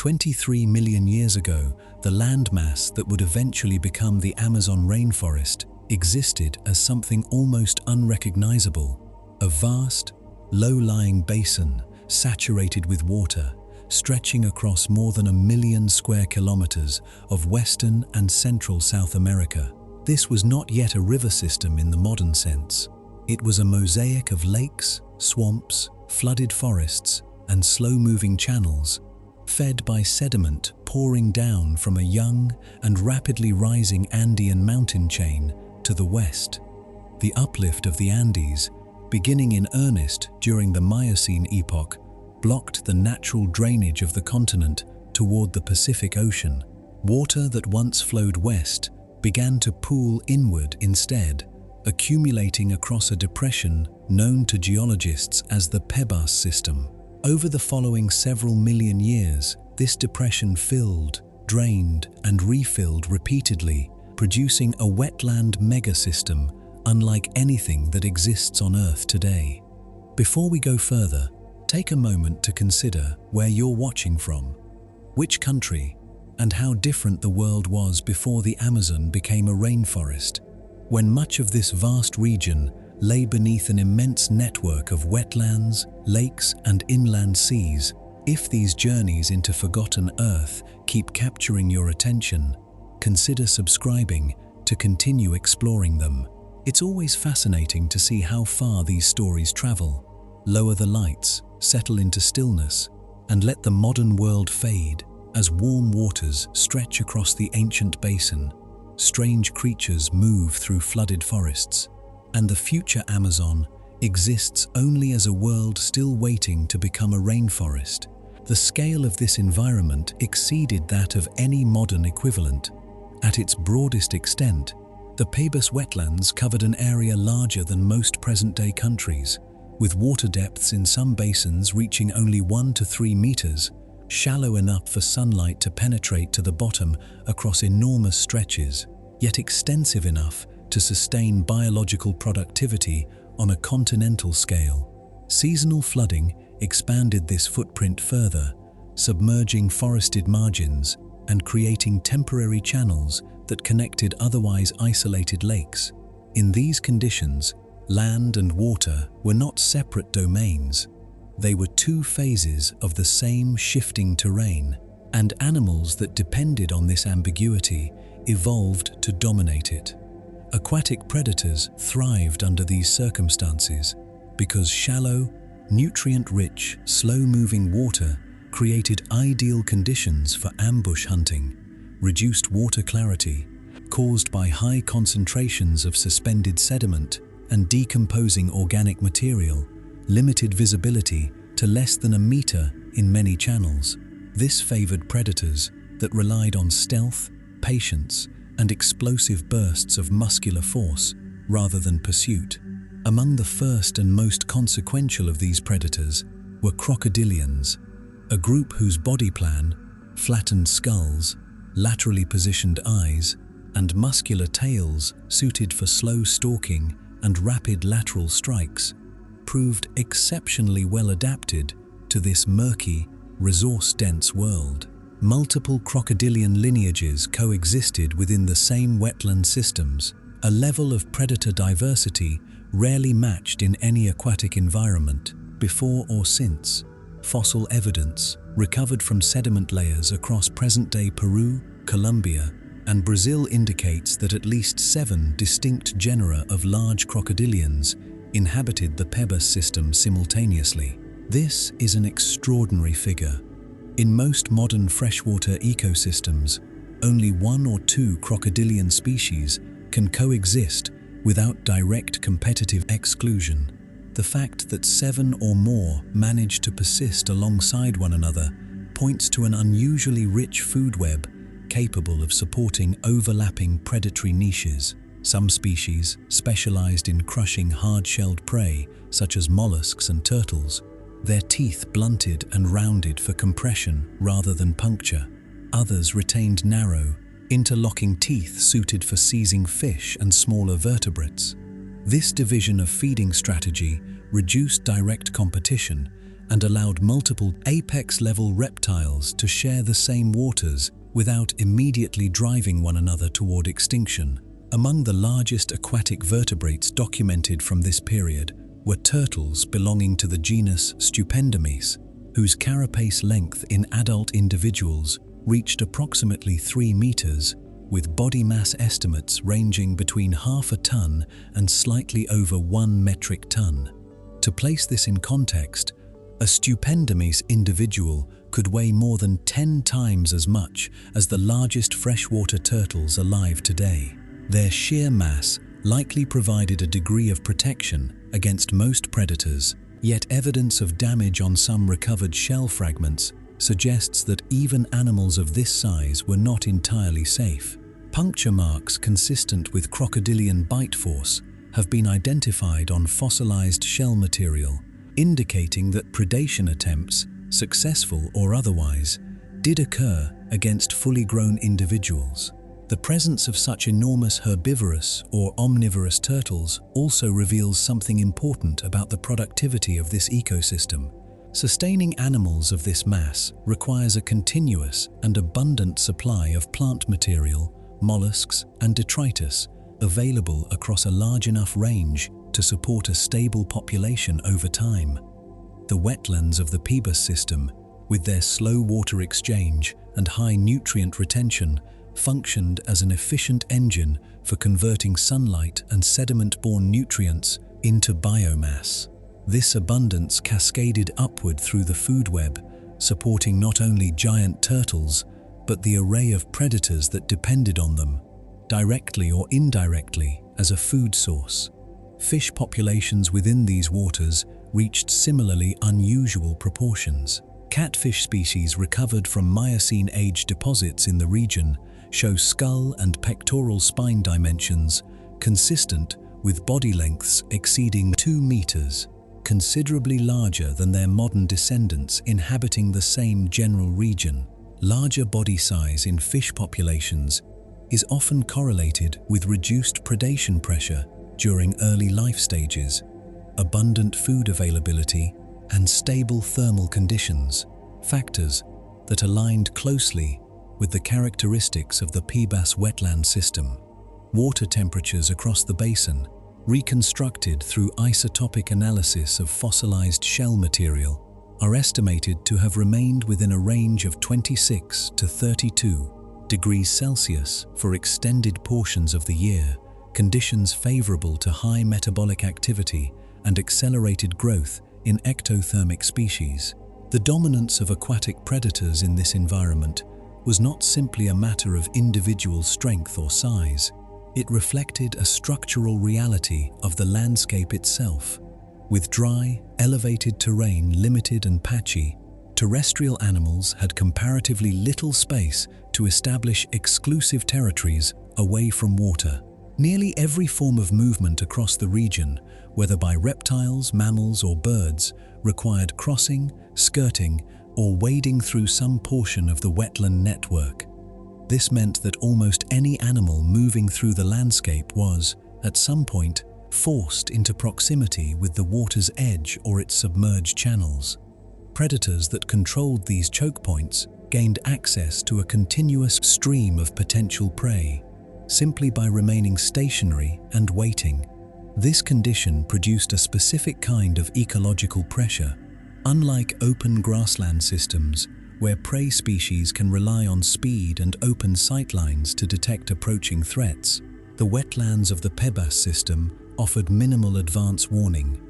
23 million years ago, the landmass that would eventually become the Amazon rainforest existed as something almost unrecognizable, a vast, low-lying basin saturated with water, stretching across more than 1 million square kilometers of western and central South America. This was not yet a river system in the modern sense. It was a mosaic of lakes, swamps, flooded forests, and slow-moving channels, fed by sediment pouring down from a young and rapidly rising Andean mountain chain to the west. The uplift of the Andes, beginning in earnest during the Miocene epoch, blocked the natural drainage of the continent toward the Pacific Ocean. Water that once flowed west began to pool inward instead, accumulating across a depression known to geologists as the Pebas system. Over the following several million years, this depression filled, drained, and refilled repeatedly, producing a wetland megasystem unlike anything that exists on Earth today. Before we go further, take a moment to consider where you're watching from, which country, and how different the world was before the Amazon became a rainforest, when much of this vast region lay beneath an immense network of wetlands, lakes, and inland seas. If these journeys into forgotten Earth keep capturing your attention, consider subscribing to continue exploring them. It's always fascinating to see how far these stories travel. Lower the lights, settle into stillness, and let the modern world fade as warm waters stretch across the ancient basin. Strange creatures move through flooded forests, and the future Amazon exists only as a world still waiting to become a rainforest. The scale of this environment exceeded that of any modern equivalent. At its broadest extent, the Pebas wetlands covered an area larger than most present-day countries, with water depths in some basins reaching only 1 to 3 meters, shallow enough for sunlight to penetrate to the bottom across enormous stretches, yet extensive enough to sustain biological productivity on a continental scale. Seasonal flooding expanded this footprint further, submerging forested margins and creating temporary channels that connected otherwise isolated lakes. In these conditions, land and water were not separate domains. They were two phases of the same shifting terrain, and animals that depended on this ambiguity evolved to dominate it. Aquatic predators thrived under these circumstances because shallow, nutrient-rich, slow-moving water created ideal conditions for ambush hunting. Reduced water clarity, caused by high concentrations of suspended sediment and decomposing organic material, limited visibility to less than a meter in many channels. This favored predators that relied on stealth, patience, and explosive bursts of muscular force rather than pursuit. Among the first and most consequential of these predators were crocodilians, a group whose body plan, flattened skulls, laterally positioned eyes, and muscular tails suited for slow stalking and rapid lateral strikes, proved exceptionally well adapted to this murky, resource-dense world. Multiple crocodilian lineages coexisted within the same wetland systems, a level of predator diversity rarely matched in any aquatic environment, before or since. Fossil evidence, recovered from sediment layers across present-day Peru, Colombia, and Brazil indicates that at least 7 distinct genera of large crocodilians inhabited the Pebas system simultaneously. This is an extraordinary figure. In most modern freshwater ecosystems, only 1 or 2 crocodilian species can coexist without direct competitive exclusion. The fact that 7 or more manage to persist alongside one another points to an unusually rich food web capable of supporting overlapping predatory niches. Some species specialized in crushing hard-shelled prey, such as mollusks and turtles, their teeth blunted and rounded for compression rather than puncture. Others retained narrow, interlocking teeth suited for seizing fish and smaller vertebrates. This division of feeding strategy reduced direct competition and allowed multiple apex-level reptiles to share the same waters without immediately driving one another toward extinction. Among the largest aquatic vertebrates documented from this period were turtles belonging to the genus Stupendomys, whose carapace length in adult individuals reached approximately 3 meters, with body mass estimates ranging between half a ton and slightly over 1 metric ton. To place this in context, a Stupendomys individual could weigh more than 10 times as much as the largest freshwater turtles alive today. Their sheer mass likely provided a degree of protection against most predators, yet evidence of damage on some recovered shell fragments suggests that even animals of this size were not entirely safe. Puncture marks consistent with crocodilian bite force have been identified on fossilized shell material, indicating that predation attempts, successful or otherwise, did occur against fully grown individuals. The presence of such enormous herbivorous or omnivorous turtles also reveals something important about the productivity of this ecosystem. Sustaining animals of this mass requires a continuous and abundant supply of plant material, mollusks, and detritus available across a large enough range to support a stable population over time. The wetlands of the Purussaurus system, with their slow water exchange and high nutrient retention, functioned as an efficient engine for converting sunlight and sediment-borne nutrients into biomass. This abundance cascaded upward through the food web, supporting not only giant turtles, but the array of predators that depended on them, directly or indirectly, as a food source. Fish populations within these waters reached similarly unusual proportions. Catfish species recovered from Miocene-age deposits in the region show skull and pectoral spine dimensions consistent with body lengths exceeding 2 meters, considerably larger than their modern descendants inhabiting the same general region. Larger body size in fish populations is often correlated with reduced predation pressure during early life stages, abundant food availability, and stable thermal conditions, factors that aligned closely with the characteristics of the Purussaurus wetland system. Water temperatures across the basin, reconstructed through isotopic analysis of fossilized shell material, are estimated to have remained within a range of 26 to 32 degrees Celsius for extended portions of the year, conditions favorable to high metabolic activity and accelerated growth in ectothermic species. The dominance of aquatic predators in this environment was not simply a matter of individual strength or size. It reflected a structural reality of the landscape itself. With dry, elevated terrain limited and patchy, terrestrial animals had comparatively little space to establish exclusive territories away from water. Nearly every form of movement across the region, whether by reptiles, mammals, or birds, required crossing, skirting, or wading through some portion of the wetland network. This meant that almost any animal moving through the landscape was, at some point, forced into proximity with the water's edge or its submerged channels. Predators that controlled these choke points gained access to a continuous stream of potential prey, simply by remaining stationary and waiting. This condition produced a specific kind of ecological pressure. Unlike open grassland systems, where prey species can rely on speed and open sightlines to detect approaching threats, the wetlands of the Purussaurus system offered minimal advance warning.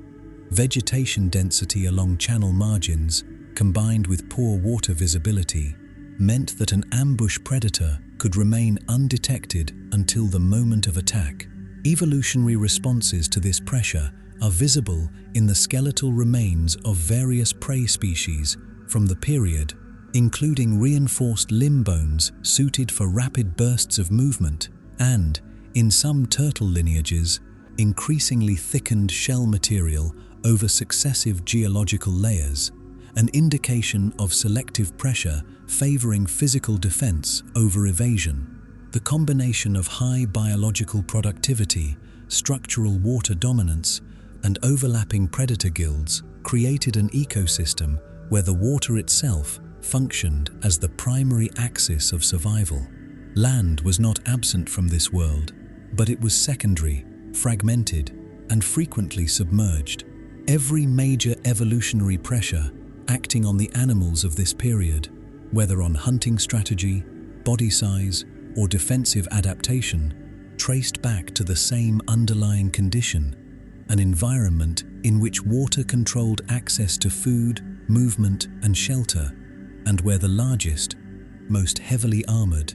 Vegetation density along channel margins, combined with poor water visibility, meant that an ambush predator could remain undetected until the moment of attack. Evolutionary responses to this pressure are visible in the skeletal remains of various prey species from the period, including reinforced limb bones suited for rapid bursts of movement and, in some turtle lineages, increasingly thickened shell material over successive geological layers, an indication of selective pressure favoring physical defense over evasion. The combination of high biological productivity, structural water dominance, and overlapping predator guilds created an ecosystem where the water itself functioned as the primary axis of survival. Land was not absent from this world, but it was secondary, fragmented, and frequently submerged. Every major evolutionary pressure acting on the animals of this period, whether on hunting strategy, body size, or defensive adaptation, traced back to the same underlying condition: an environment in which water controlled access to food, movement, and shelter, and where the largest, most heavily armored,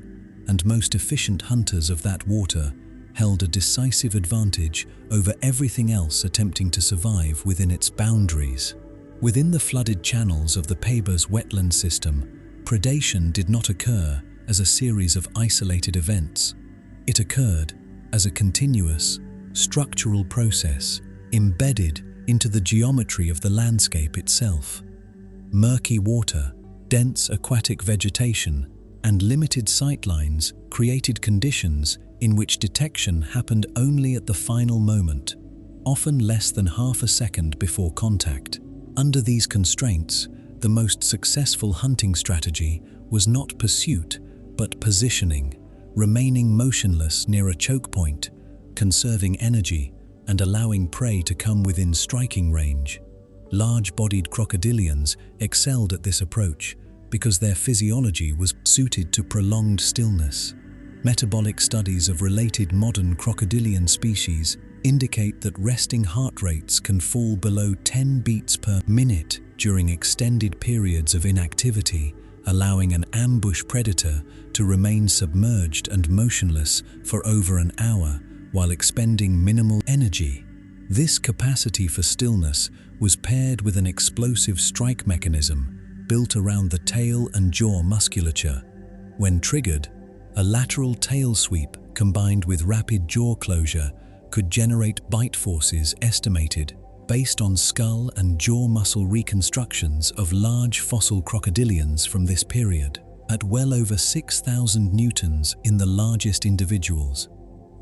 and most efficient hunters of that water held a decisive advantage over everything else attempting to survive within its boundaries. Within the flooded channels of the Purussaurus wetland system, predation did not occur as a series of isolated events. It occurred as a continuous, structural process embedded into the geometry of the landscape itself. Murky water, dense aquatic vegetation, and limited sightlines created conditions in which detection happened only at the final moment, often less than half a second before contact. Under these constraints, the most successful hunting strategy was not pursuit, but positioning, remaining motionless near a choke point, conserving energy, and allowing prey to come within striking range. Large-bodied crocodilians excelled at this approach because their physiology was suited to prolonged stillness. Metabolic studies of related modern crocodilian species indicate that resting heart rates can fall below 10 beats per minute during extended periods of inactivity, allowing an ambush predator to remain submerged and motionless for over an hour while expending minimal energy. This capacity for stillness was paired with an explosive strike mechanism built around the tail and jaw musculature. When triggered, a lateral tail sweep combined with rapid jaw closure could generate bite forces estimated based on skull and jaw muscle reconstructions of large fossil crocodilians from this period, at well over 6,000 newtons in the largest individuals.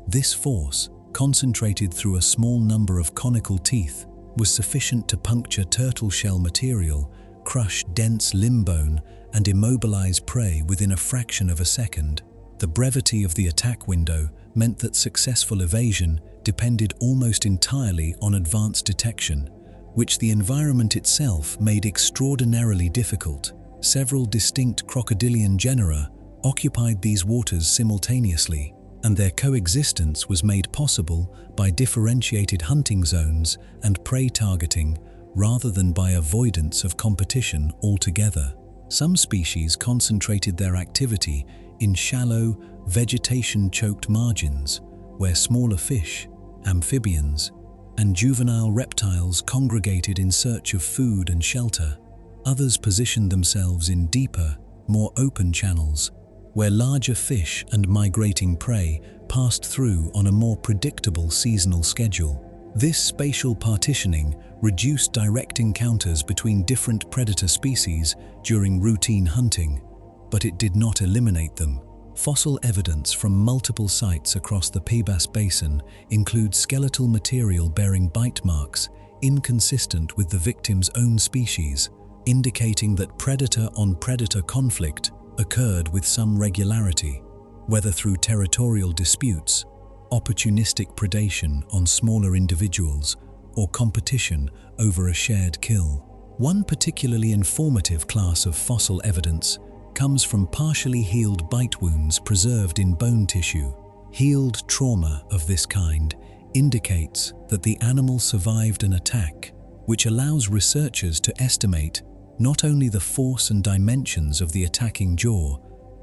This force, concentrated through a small number of conical teeth, was sufficient to puncture turtle shell material, crush dense limb bone, and immobilize prey within a fraction of a second. The brevity of the attack window meant that successful evasion depended almost entirely on advanced detection, which the environment itself made extraordinarily difficult. Several distinct crocodilian genera occupied these waters simultaneously, and their coexistence was made possible by differentiated hunting zones and prey targeting rather than by avoidance of competition altogether. Some species concentrated their activity in shallow, vegetation-choked margins, where smaller fish, amphibians, and juvenile reptiles congregated in search of food and shelter. Others positioned themselves in deeper, more open channels, where larger fish and migrating prey passed through on a more predictable seasonal schedule. This spatial partitioning reduced direct encounters between different predator species during routine hunting, but it did not eliminate them. Fossil evidence from multiple sites across the Purussaurus Basin includes skeletal material bearing bite marks inconsistent with the victim's own species, indicating that predator-on-predator conflict occurred with some regularity, whether through territorial disputes, opportunistic predation on smaller individuals, or competition over a shared kill. One particularly informative class of fossil evidence comes from partially healed bite wounds preserved in bone tissue. Healed trauma of this kind indicates that the animal survived an attack, which allows researchers to estimate not only the force and dimensions of the attacking jaw,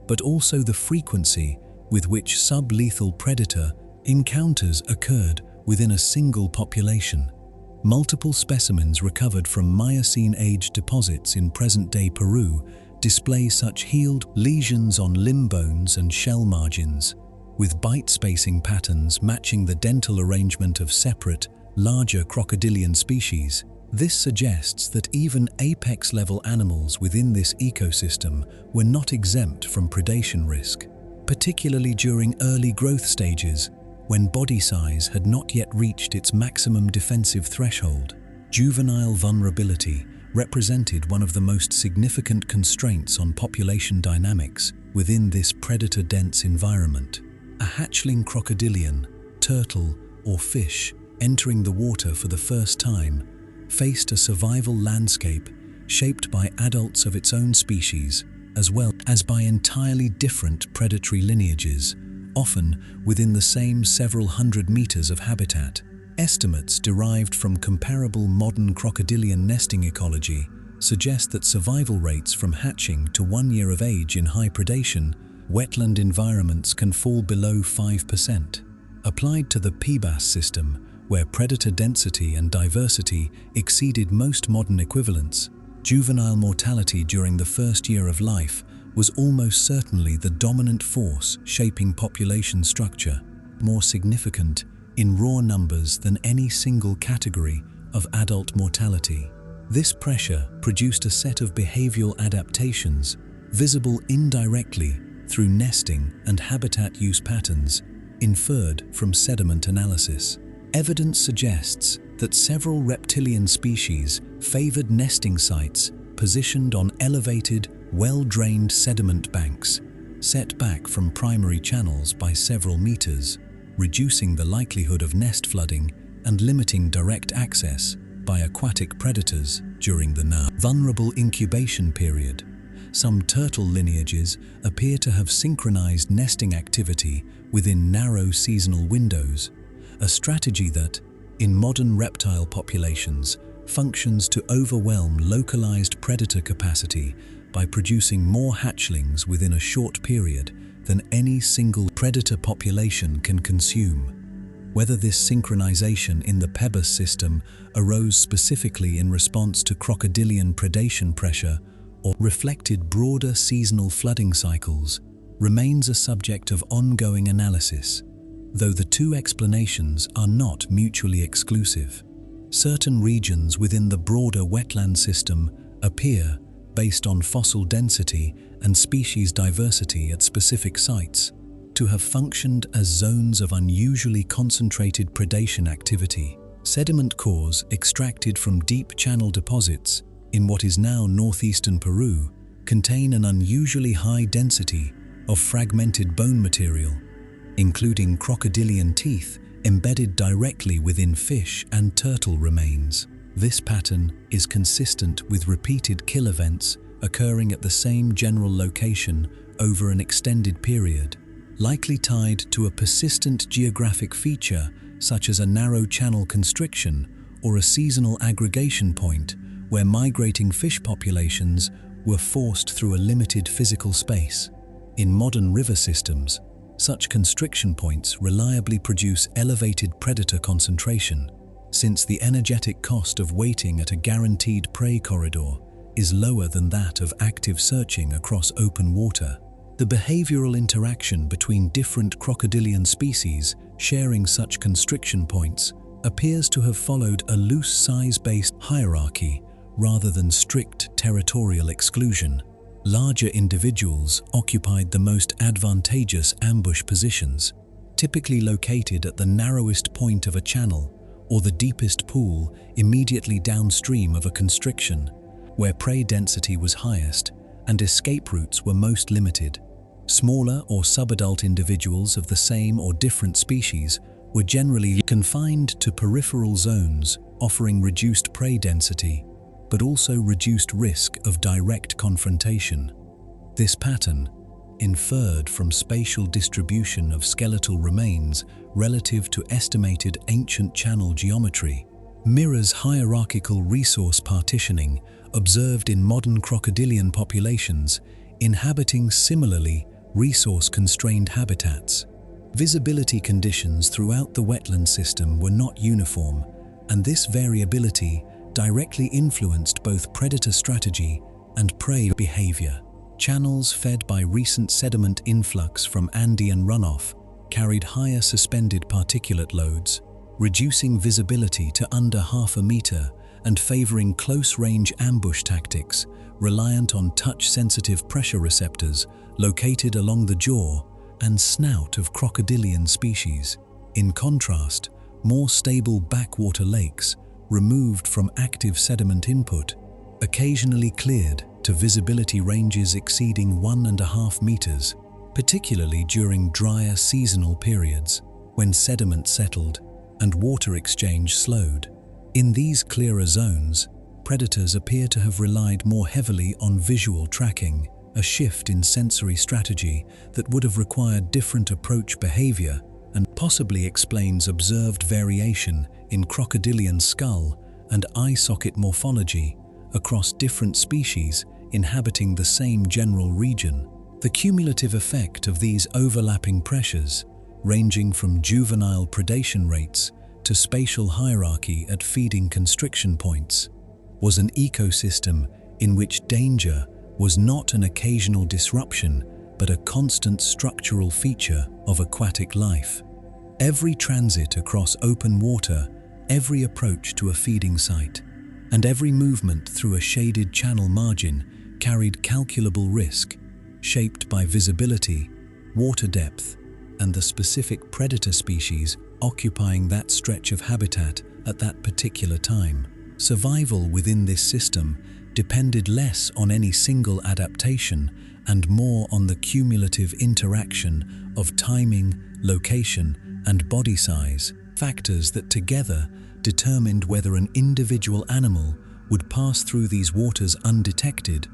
but also the frequency with which sublethal predator encounters occurred within a single population. Multiple specimens recovered from Miocene-age deposits in present-day Peru display such healed lesions on limb bones and shell margins, with bite spacing patterns matching the dental arrangement of separate, larger crocodilian species. This suggests that even apex-level animals within this ecosystem were not exempt from predation risk, particularly during early growth stages when body size had not yet reached its maximum defensive threshold. Juvenile vulnerability represented one of the most significant constraints on population dynamics within this predator-dense environment. A hatchling crocodilian, turtle, or fish entering the water for the first time faced a survival landscape shaped by adults of its own species, as well as by entirely different predatory lineages, often within the same several hundred meters of habitat. Estimates derived from comparable modern crocodilian nesting ecology suggest that survival rates from hatching to 1 year of age in high predation, wetland environments can fall below 5%. Applied to the PBAS system, where predator density and diversity exceeded most modern equivalents, juvenile mortality during the first year of life was almost certainly the dominant force shaping population structure, more significant in raw numbers than any single category of adult mortality. This pressure produced a set of behavioral adaptations, visible indirectly through nesting and habitat use patterns, inferred from sediment analysis. Evidence suggests that several reptilian species favored nesting sites positioned on elevated, well-drained sediment banks, set back from primary channels by several meters, reducing the likelihood of nest flooding and limiting direct access by aquatic predators during the now vulnerable incubation period. Some turtle lineages appear to have synchronized nesting activity within narrow seasonal windows, a strategy that, in modern reptile populations, functions to overwhelm localized predator capacity by producing more hatchlings within a short period than any single predator population can consume. Whether this synchronization in the PBAS system arose specifically in response to crocodilian predation pressure or reflected broader seasonal flooding cycles remains a subject of ongoing analysis, though the two explanations are not mutually exclusive. Certain regions within the broader wetland system appear, based on fossil density and species diversity at specific sites, to have functioned as zones of unusually concentrated predation activity. Sediment cores extracted from deep channel deposits in what is now northeastern Peru contain an unusually high density of fragmented bone material, including crocodilian teeth embedded directly within fish and turtle remains. This pattern is consistent with repeated kill events occurring at the same general location over an extended period, likely tied to a persistent geographic feature such as a narrow channel constriction or a seasonal aggregation point where migrating fish populations were forced through a limited physical space. In modern river systems, such constriction points reliably produce elevated predator concentration, since the energetic cost of waiting at a guaranteed prey corridor is lower than that of active searching across open water. The behavioral interaction between different crocodilian species sharing such constriction points appears to have followed a loose size-based hierarchy rather than strict territorial exclusion. Larger individuals occupied the most advantageous ambush positions, typically located at the narrowest point of a channel or the deepest pool immediately downstream of a constriction, where prey density was highest and escape routes were most limited. Smaller or subadult individuals of the same or different species were generally confined to peripheral zones, offering reduced prey density, but also reduced risk of direct confrontation. This pattern, inferred from spatial distribution of skeletal remains relative to estimated ancient channel geometry, mirrors hierarchical resource partitioning observed in modern crocodilian populations inhabiting similarly resource-constrained habitats. Visibility conditions throughout the wetland system were not uniform, and this variability directly influenced both predator strategy and prey behavior. Channels fed by recent sediment influx from Andean runoff carried higher suspended particulate loads, reducing visibility to under half a meter and favoring close-range ambush tactics reliant on touch-sensitive pressure receptors located along the jaw and snout of crocodilian species. In contrast, more stable backwater lakes removed from active sediment input, occasionally cleared to visibility ranges exceeding 1.5 meters, particularly during drier seasonal periods when sediment settled and water exchange slowed. In these clearer zones, predators appear to have relied more heavily on visual tracking, a shift in sensory strategy that would have required different approach behavior and possibly explains observed variation in crocodilian skull and eye socket morphology across different species inhabiting the same general region. The cumulative effect of these overlapping pressures, ranging from juvenile predation rates to spatial hierarchy at feeding constriction points, was an ecosystem in which danger was not an occasional disruption but a constant structural feature of aquatic life. Every transit across open water, every approach to a feeding site, and every movement through a shaded channel margin carried calculable risk, shaped by visibility, water depth, and the specific predator species occupying that stretch of habitat at that particular time. Survival within this system depended less on any single adaptation and more on the cumulative interaction of timing, location, and body size, factors that together determined whether an individual animal would pass through these waters undetected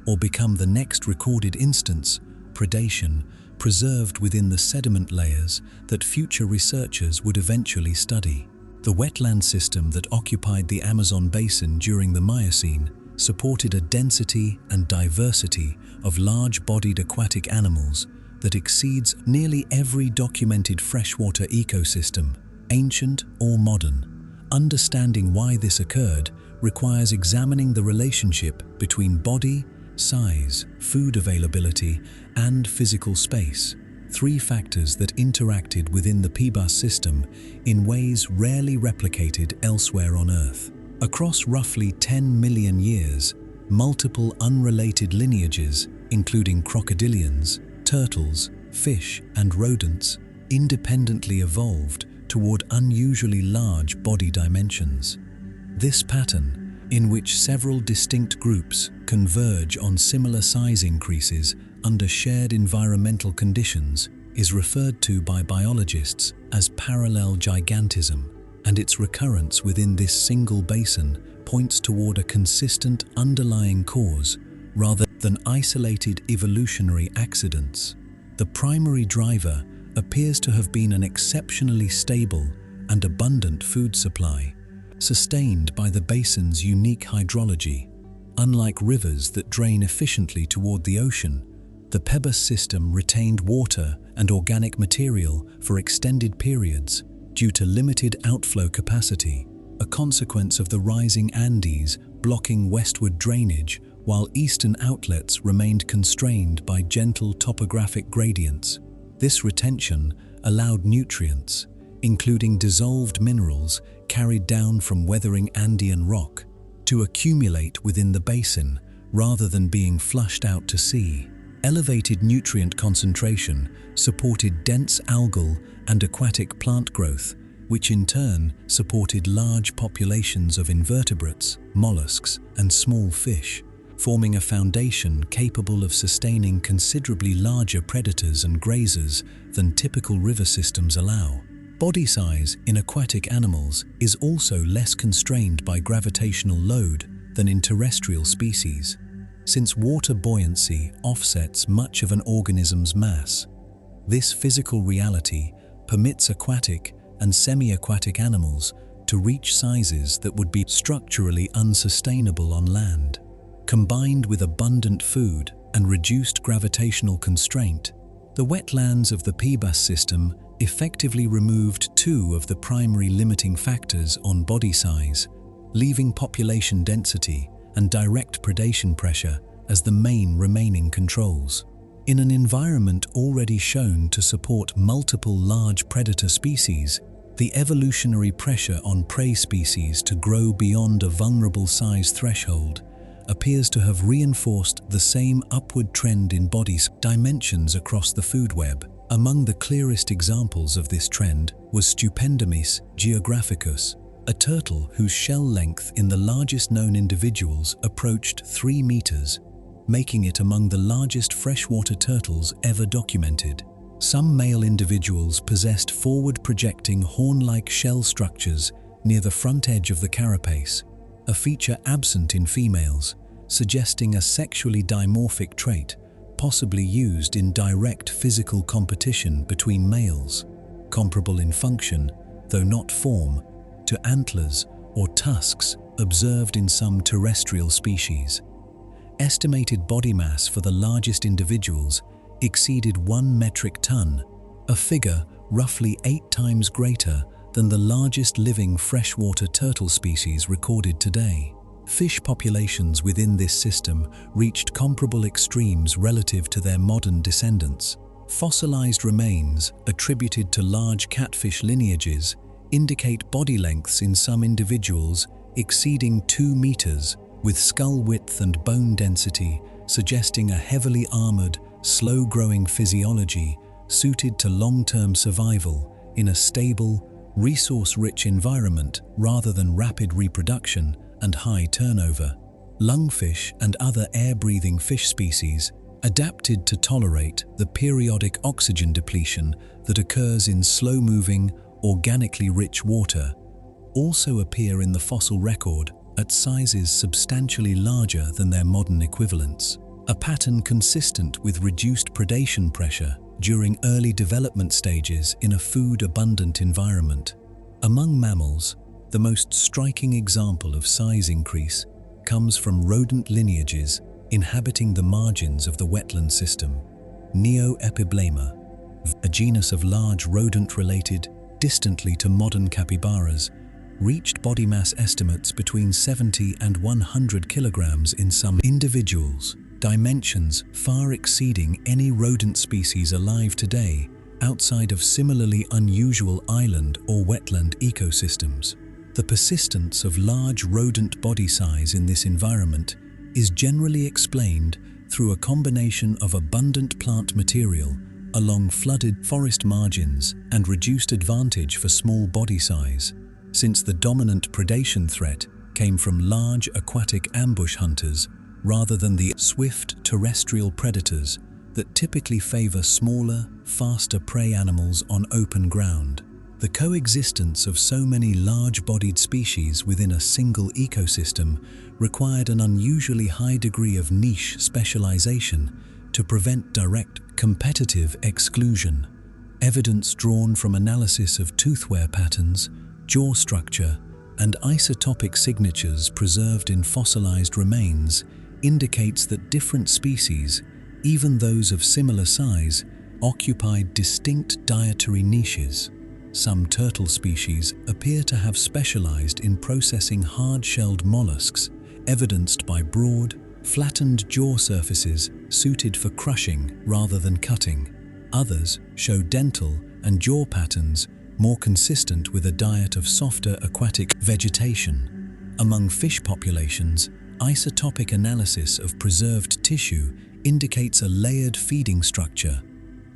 or become the next recorded instance, predation, preserved within the sediment layers that future researchers would eventually study. The wetland system that occupied the Amazon basin during the Miocene supported a density and diversity of large-bodied aquatic animals that exceeds nearly every documented freshwater ecosystem, ancient or modern. Understanding why this occurred requires examining the relationship between body, size, food availability, and physical space, three factors that interacted within the PBAS system in ways rarely replicated elsewhere on Earth. Across roughly 10 million years, multiple unrelated lineages, including crocodilians, turtles, fish, and rodents, independently evolved toward unusually large body dimensions. This pattern, in which several distinct groups converge on similar size increases under shared environmental conditions, is referred to by biologists as parallel gigantism, and its recurrence within this single basin points toward a consistent underlying cause rather than isolated evolutionary accidents. The primary driver appears to have been an exceptionally stable and abundant food supply, sustained by the basin's unique hydrology. Unlike rivers that drain efficiently toward the ocean, the PBAS system retained water and organic material for extended periods due to limited outflow capacity, a consequence of the rising Andes blocking westward drainage while eastern outlets remained constrained by gentle topographic gradients. This retention allowed nutrients, including dissolved minerals carried down from weathering Andean rock, to accumulate within the basin rather than being flushed out to sea. Elevated nutrient concentration supported dense algal and aquatic plant growth, which in turn supported large populations of invertebrates, mollusks, and small fish, forming a foundation capable of sustaining considerably larger predators and grazers than typical river systems allow. Body size in aquatic animals is also less constrained by gravitational load than in terrestrial species, since water buoyancy offsets much of an organism's mass. This physical reality permits aquatic and semi-aquatic animals to reach sizes that would be structurally unsustainable on land. Combined with abundant food and reduced gravitational constraint, the wetlands of the PBAS system effectively removed two of the primary limiting factors on body size, leaving population density and direct predation pressure as the main remaining controls. In an environment already shown to support multiple large predator species, the evolutionary pressure on prey species to grow beyond a vulnerable size threshold appears to have reinforced the same upward trend in body dimensions across the food web. Among the clearest examples of this trend was Stupendomys geographicus, a turtle whose shell length in the largest known individuals approached 3 meters, making it among the largest freshwater turtles ever documented. Some male individuals possessed forward-projecting horn-like shell structures near the front edge of the carapace, a feature absent in females, suggesting a sexually dimorphic trait, possibly used in direct physical competition between males, comparable in function, though not form, to antlers or tusks observed in some terrestrial species. Estimated body mass for the largest individuals exceeded 1 metric ton, a figure roughly 8 times greater than the largest living freshwater turtle species recorded today. Fish populations within this system reached comparable extremes relative to their modern descendants. Fossilized remains attributed to large catfish lineages indicate body lengths in some individuals exceeding 2 meters, with skull width and bone density suggesting a heavily armored, slow-growing physiology suited to long-term survival in a stable, resource-rich environment rather than rapid reproduction and high turnover. Lungfish and other air-breathing fish species, adapted to tolerate the periodic oxygen depletion that occurs in slow-moving, organically rich water, also appear in the fossil record at sizes substantially larger than their modern equivalents, a pattern consistent with reduced predation pressure during early development stages in a food-abundant environment. Among mammals, the most striking example of size increase comes from rodent lineages inhabiting the margins of the wetland system. Neoepiblema, a genus of large rodent related distantly to modern capybaras, reached body mass estimates between 70 and 100 kilograms in some individuals, dimensions far exceeding any rodent species alive today outside of similarly unusual island or wetland ecosystems. The persistence of large rodent body size in this environment is generally explained through a combination of abundant plant material along flooded forest margins and reduced advantage for small body size, since the dominant predation threat came from large aquatic ambush hunters rather than the swift terrestrial predators that typically favor smaller, faster prey animals on open ground. The coexistence of so many large-bodied species within a single ecosystem required an unusually high degree of niche specialization to prevent direct competitive exclusion. Evidence drawn from analysis of toothwear patterns, jaw structure, and isotopic signatures preserved in fossilized remains indicates that different species, even those of similar size, occupied distinct dietary niches. Some turtle species appear to have specialized in processing hard-shelled mollusks, evidenced by broad, flattened jaw surfaces suited for crushing rather than cutting. Others show dental and jaw patterns more consistent with a diet of softer aquatic vegetation. Among fish populations, isotopic analysis of preserved tissue indicates a layered feeding structure,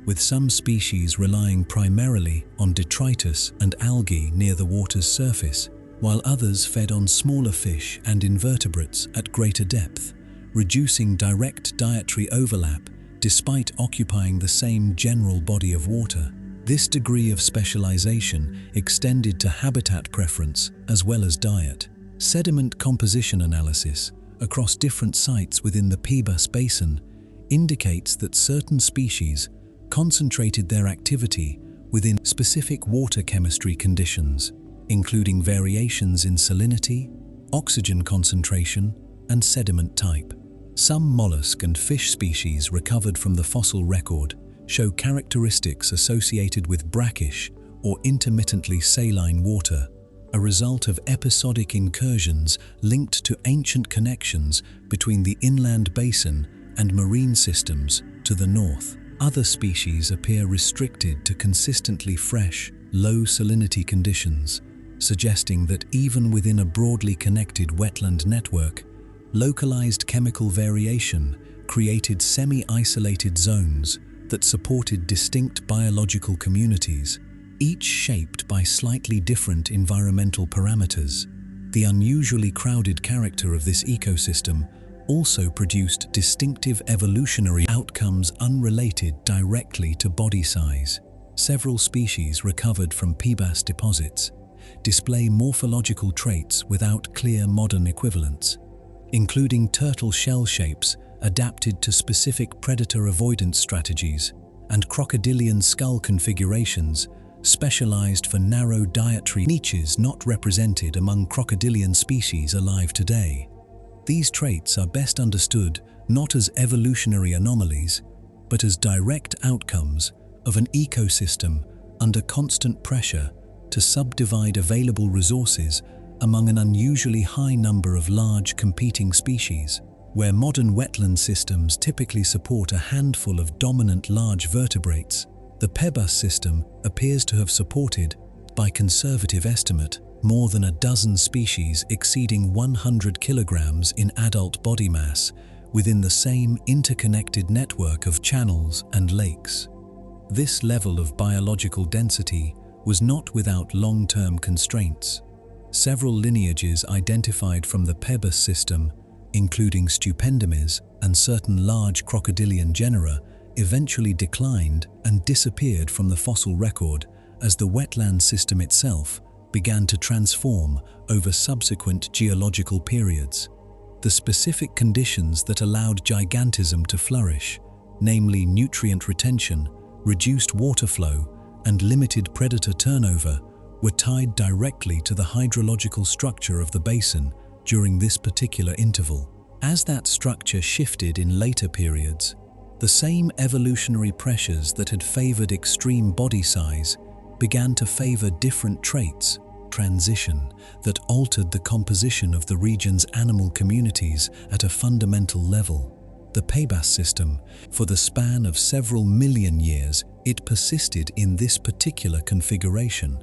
with some species relying primarily on detritus and algae near the water's surface, while others fed on smaller fish and invertebrates at greater depth, reducing direct dietary overlap despite occupying the same general body of water. This degree of specialization extended to habitat preference as well as diet. Sediment composition analysis across different sites within the Pebas Basin indicates that certain species concentrated their activity within specific water chemistry conditions, including variations in salinity, oxygen concentration, and sediment type. Some mollusk and fish species recovered from the fossil record show characteristics associated with brackish or intermittently saline water, a result of episodic incursions linked to ancient connections between the inland basin and marine systems to the north. Other species appear restricted to consistently fresh, low salinity conditions, suggesting that even within a broadly connected wetland network, localized chemical variation created semi-isolated zones that supported distinct biological communities. each shaped by slightly different environmental parameters. The unusually crowded character of this ecosystem also produced distinctive evolutionary outcomes unrelated directly to body size. Several species recovered from PBAS deposits display morphological traits without clear modern equivalents, including turtle shell shapes adapted to specific predator avoidance strategies and crocodilian skull configurations specialized for narrow dietary niches not represented among crocodilian species alive today. These traits are best understood not as evolutionary anomalies, but as direct outcomes of an ecosystem under constant pressure to subdivide available resources among an unusually high number of large competing species. Where modern wetland systems typically support a handful of dominant large vertebrates, the PBAS system appears to have supported, by conservative estimate, more than a dozen species exceeding 100 kilograms in adult body mass within the same interconnected network of channels and lakes. This level of biological density was not without long-term constraints. Several lineages identified from the PBAS system, including Stupendomies and certain large crocodilian genera, eventually declined and disappeared from the fossil record as the wetland system itself began to transform over subsequent geological periods. The specific conditions that allowed gigantism to flourish, namely nutrient retention, reduced water flow, and limited predator turnover, were tied directly to the hydrological structure of the basin during this particular interval. As that structure shifted in later periods, the same evolutionary pressures that had favored extreme body size began to favor different traits, transition, that altered the composition of the region's animal communities at a fundamental level. The PBAS system, for the span of several million years, it persisted in this particular configuration,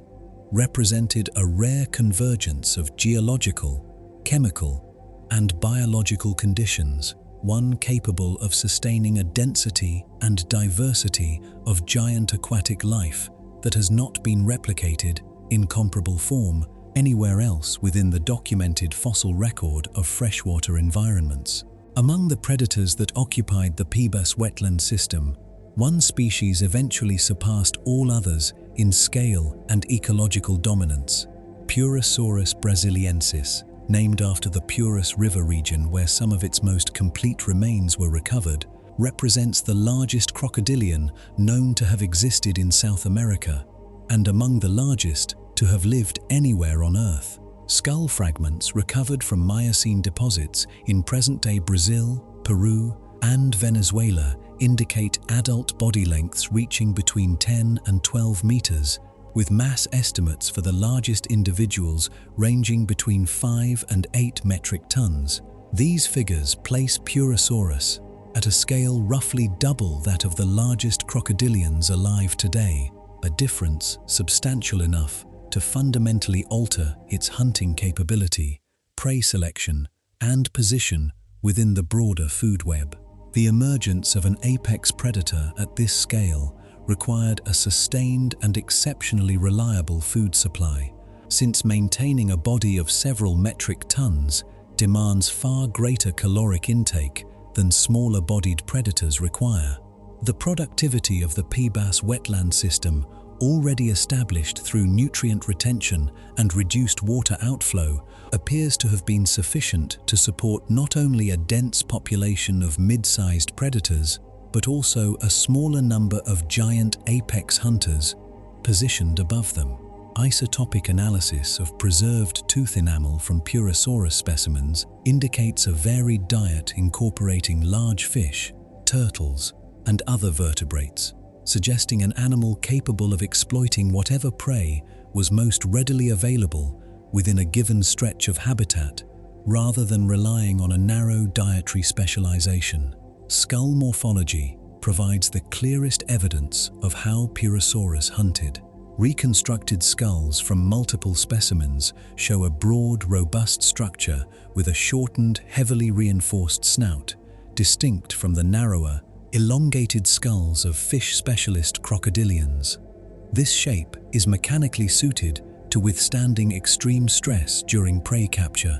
represented a rare convergence of geological, chemical, and biological conditions, one capable of sustaining a density and diversity of giant aquatic life that has not been replicated in comparable form anywhere else within the documented fossil record of freshwater environments. Among the predators that occupied the PBAS wetland system, one species eventually surpassed all others in scale and ecological dominance: Purussaurus brasiliensis, named after the Purus River region where some of its most complete remains were recovered, represents the largest crocodilian known to have existed in South America, and among the largest to have lived anywhere on Earth. Skull fragments recovered from Miocene deposits in present-day Brazil, Peru, and Venezuela indicate adult body lengths reaching between 10 and 12 meters, with mass estimates for the largest individuals ranging between 5 and 8 metric tons. These figures place Purussaurus at a scale roughly double that of the largest crocodilians alive today, a difference substantial enough to fundamentally alter its hunting capability, prey selection, and position within the broader food web. The emergence of an apex predator at this scale required a sustained and exceptionally reliable food supply, since maintaining a body of several metric tons demands far greater caloric intake than smaller-bodied predators require. The productivity of the PBAS wetland system, already established through nutrient retention and reduced water outflow, appears to have been sufficient to support not only a dense population of mid-sized predators, but also a smaller number of giant apex hunters positioned above them. Isotopic analysis of preserved tooth enamel from Purussaurus specimens indicates a varied diet incorporating large fish, turtles, and other vertebrates, suggesting an animal capable of exploiting whatever prey was most readily available within a given stretch of habitat, rather than relying on a narrow dietary specialization. Skull morphology provides the clearest evidence of how Purussaurus hunted. Reconstructed skulls from multiple specimens show a broad, robust structure with a shortened, heavily reinforced snout, distinct from the narrower, elongated skulls of fish specialist crocodilians. This shape is mechanically suited to withstanding extreme stress during prey capture,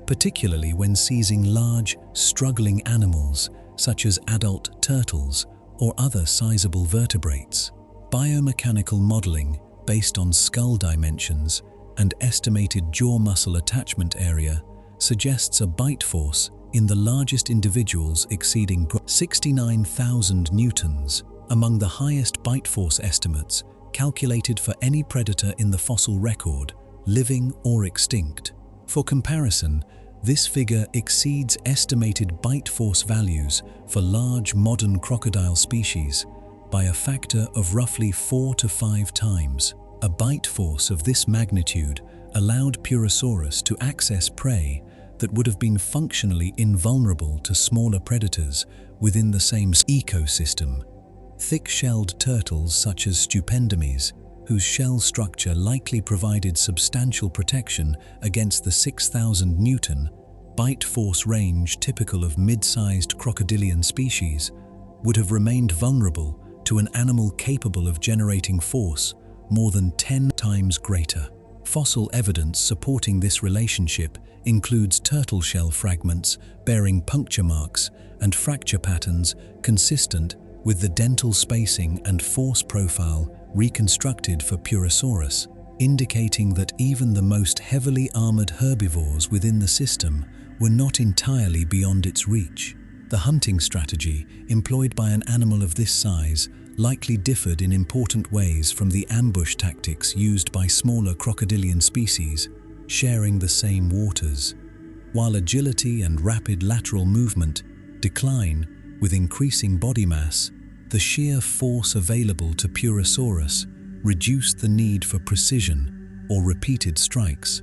particularly when seizing large, struggling animals such as adult turtles or other sizable vertebrates. Biomechanical modeling based on skull dimensions and estimated jaw muscle attachment area suggests a bite force in the largest individuals exceeding 69,000 newtons, among the highest bite force estimates calculated for any predator in the fossil record, living or extinct. For comparison, this figure exceeds estimated bite force values for large modern crocodile species by a factor of roughly 4 to 5 times. A bite force of this magnitude allowed Purussaurus to access prey that would have been functionally invulnerable to smaller predators within the same ecosystem. Thick-shelled turtles such as Stupendomes, whose shell structure likely provided substantial protection against the 6,000 Newton bite force range typical of mid-sized crocodilian species, would have remained vulnerable to an animal capable of generating force more than 10 times greater. Fossil evidence supporting this relationship includes turtle shell fragments bearing puncture marks and fracture patterns consistent with the dental spacing and force profile reconstructed for Purussaurus, indicating that even the most heavily armored herbivores within the system were not entirely beyond its reach. The hunting strategy employed by an animal of this size likely differed in important ways from the ambush tactics used by smaller crocodilian species, sharing the same waters. While agility and rapid lateral movement decline with increasing body mass, the sheer force available to Purussaurus reduced the need for precision or repeated strikes.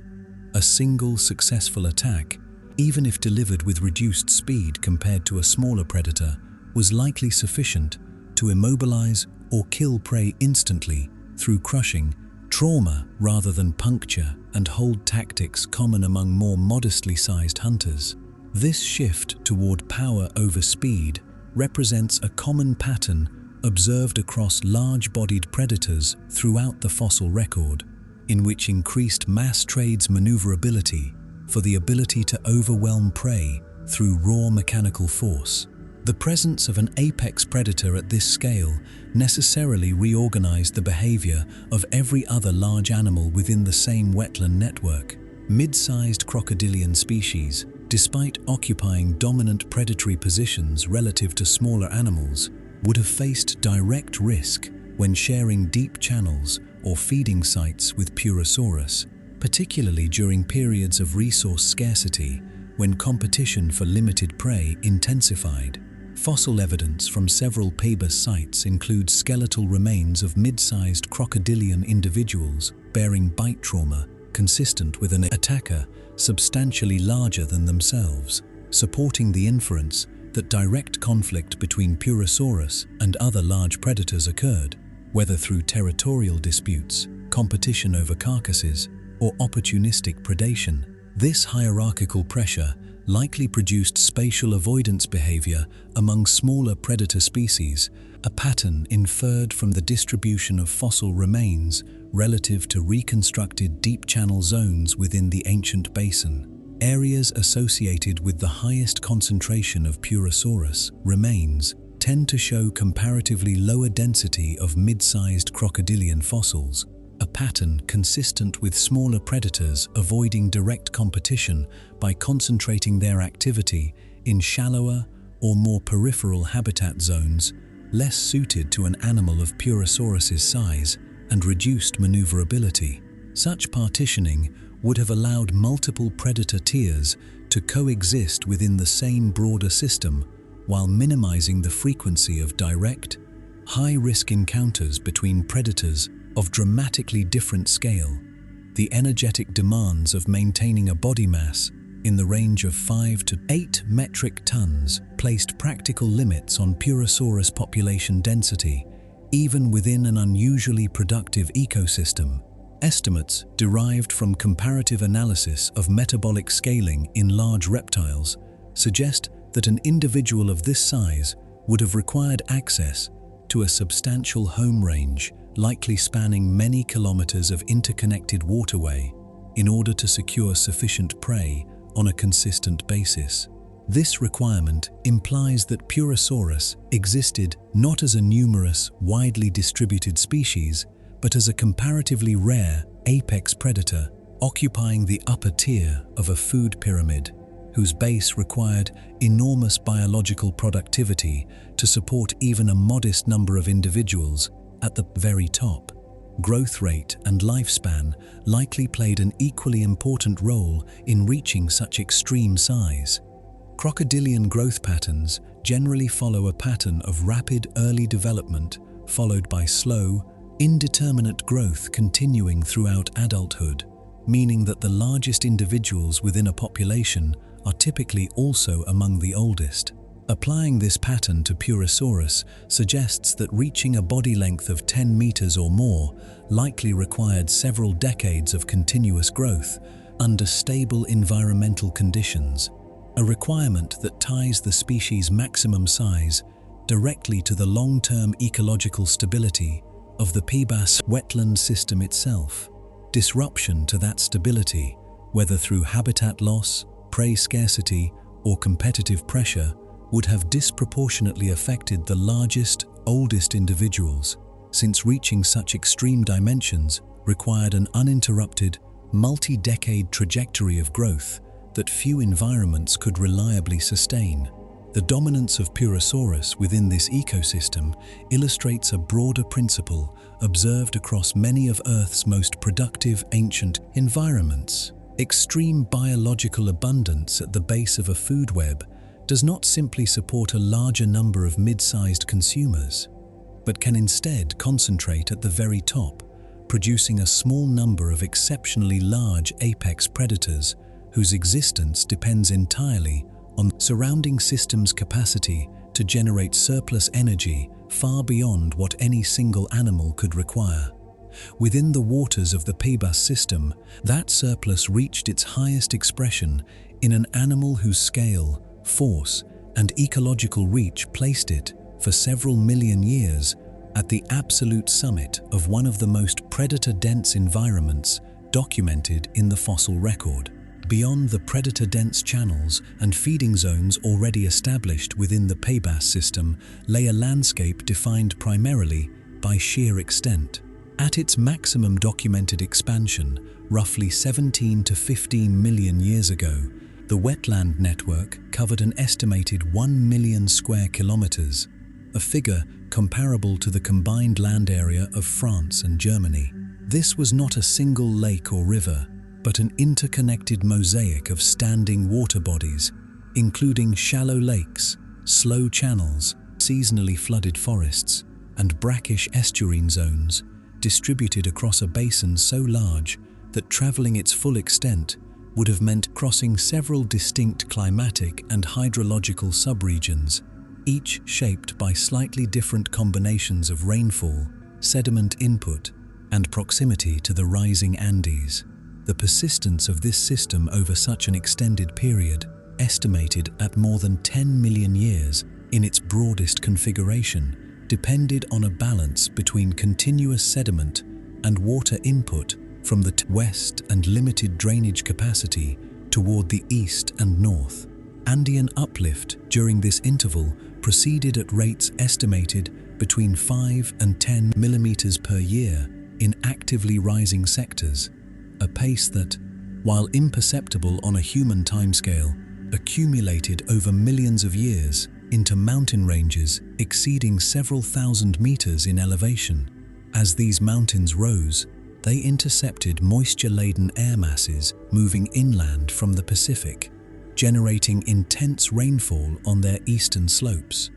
A single successful attack, even if delivered with reduced speed compared to a smaller predator, was likely sufficient to immobilize or kill prey instantly through crushing, trauma rather than puncture and hold tactics common among more modestly sized hunters. This shift toward power over speed represents a common pattern observed across large-bodied predators throughout the fossil record, in which increased mass trades maneuverability for the ability to overwhelm prey through raw mechanical force. The presence of an apex predator at this scale necessarily reorganized the behavior of every other large animal within the same wetland network. Mid-sized crocodilian species, despite occupying dominant predatory positions relative to smaller animals, would have faced direct risk when sharing deep channels or feeding sites with Purussaurus, particularly during periods of resource scarcity when competition for limited prey intensified. Fossil evidence from several Pebus sites includes skeletal remains of mid-sized crocodilian individuals bearing bite trauma consistent with an attacker substantially larger than themselves, supporting the inference that direct conflict between Purussaurus and other large predators occurred, whether through territorial disputes, competition over carcasses, or opportunistic predation. This hierarchical pressure likely produced spatial avoidance behavior among smaller predator species, a pattern inferred from the distribution of fossil remains relative to reconstructed deep channel zones within the ancient basin. Areas associated with the highest concentration of Purussaurus remains tend to show comparatively lower density of mid-sized crocodilian fossils, a pattern consistent with smaller predators avoiding direct competition by concentrating their activity in shallower or more peripheral habitat zones, less suited to an animal of Purussaurus's size and reduced maneuverability. Such partitioning would have allowed multiple predator tiers to coexist within the same broader system while minimizing the frequency of direct, high-risk encounters between predators of dramatically different scale. The energetic demands of maintaining a body mass in the range of 5 to 8 metric tons placed practical limits on Purussaurus population density, even within an unusually productive ecosystem. Estimates derived from comparative analysis of metabolic scaling in large reptiles suggest that an individual of this size would have required access to a substantial home range likely spanning many kilometers of interconnected waterway in order to secure sufficient prey on a consistent basis. This requirement implies that Purussaurus existed not as a numerous, widely distributed species, but as a comparatively rare apex predator occupying the upper tier of a food pyramid, whose base required enormous biological productivity to support even a modest number of individuals at the very top. Growth rate and lifespan likely played an equally important role in reaching such extreme size. Crocodilian growth patterns generally follow a pattern of rapid early development followed by slow, indeterminate growth continuing throughout adulthood, meaning that the largest individuals within a population are typically also among the oldest. Applying this pattern to Purussaurus suggests that reaching a body length of 10 meters or more likely required several decades of continuous growth under stable environmental conditions, a requirement that ties the species' maximum size directly to the long-term ecological stability of the PBAS wetland system itself. Disruption to that stability, whether through habitat loss, prey scarcity, or competitive pressure, would have disproportionately affected the largest, oldest individuals, since reaching such extreme dimensions required an uninterrupted, multi-decade trajectory of growth that few environments could reliably sustain. The dominance of Purussaurus within this ecosystem illustrates a broader principle observed across many of Earth's most productive ancient environments. Extreme biological abundance at the base of a food web does not simply support a larger number of mid-sized consumers, but can instead concentrate at the very top, producing a small number of exceptionally large apex predators whose existence depends entirely on surrounding systems' capacity to generate surplus energy far beyond what any single animal could require. Within the waters of the PBAS system, that surplus reached its highest expression in an animal whose scale, force, and ecological reach placed it, for several million years, at the absolute summit of one of the most predator-dense environments documented in the fossil record. Beyond the predator-dense channels and feeding zones already established within the PBAS system lay a landscape defined primarily by sheer extent. At its maximum documented expansion, roughly 17 to 15 million years ago, the wetland network covered an estimated 1 million square kilometers, a figure comparable to the combined land area of France and Germany. This was not a single lake or river, but an interconnected mosaic of standing water bodies, including shallow lakes, slow channels, seasonally flooded forests, and brackish estuarine zones, distributed across a basin so large that traveling its full extent would have meant crossing several distinct climatic and hydrological subregions, each shaped by slightly different combinations of rainfall, sediment input, and proximity to the rising Andes. The persistence of this system over such an extended period, estimated at more than 10 million years in its broadest configuration, depended on a balance between continuous sediment and water input from the west and limited drainage capacity toward the east and north. Andean uplift during this interval proceeded at rates estimated between 5 and 10 millimeters per year in actively rising sectors, a pace that, while imperceptible on a human timescale, accumulated over millions of years into mountain ranges exceeding several thousand meters in elevation. As these mountains rose, they intercepted moisture-laden air masses moving inland from the Pacific, generating intense rainfall on their eastern slopes.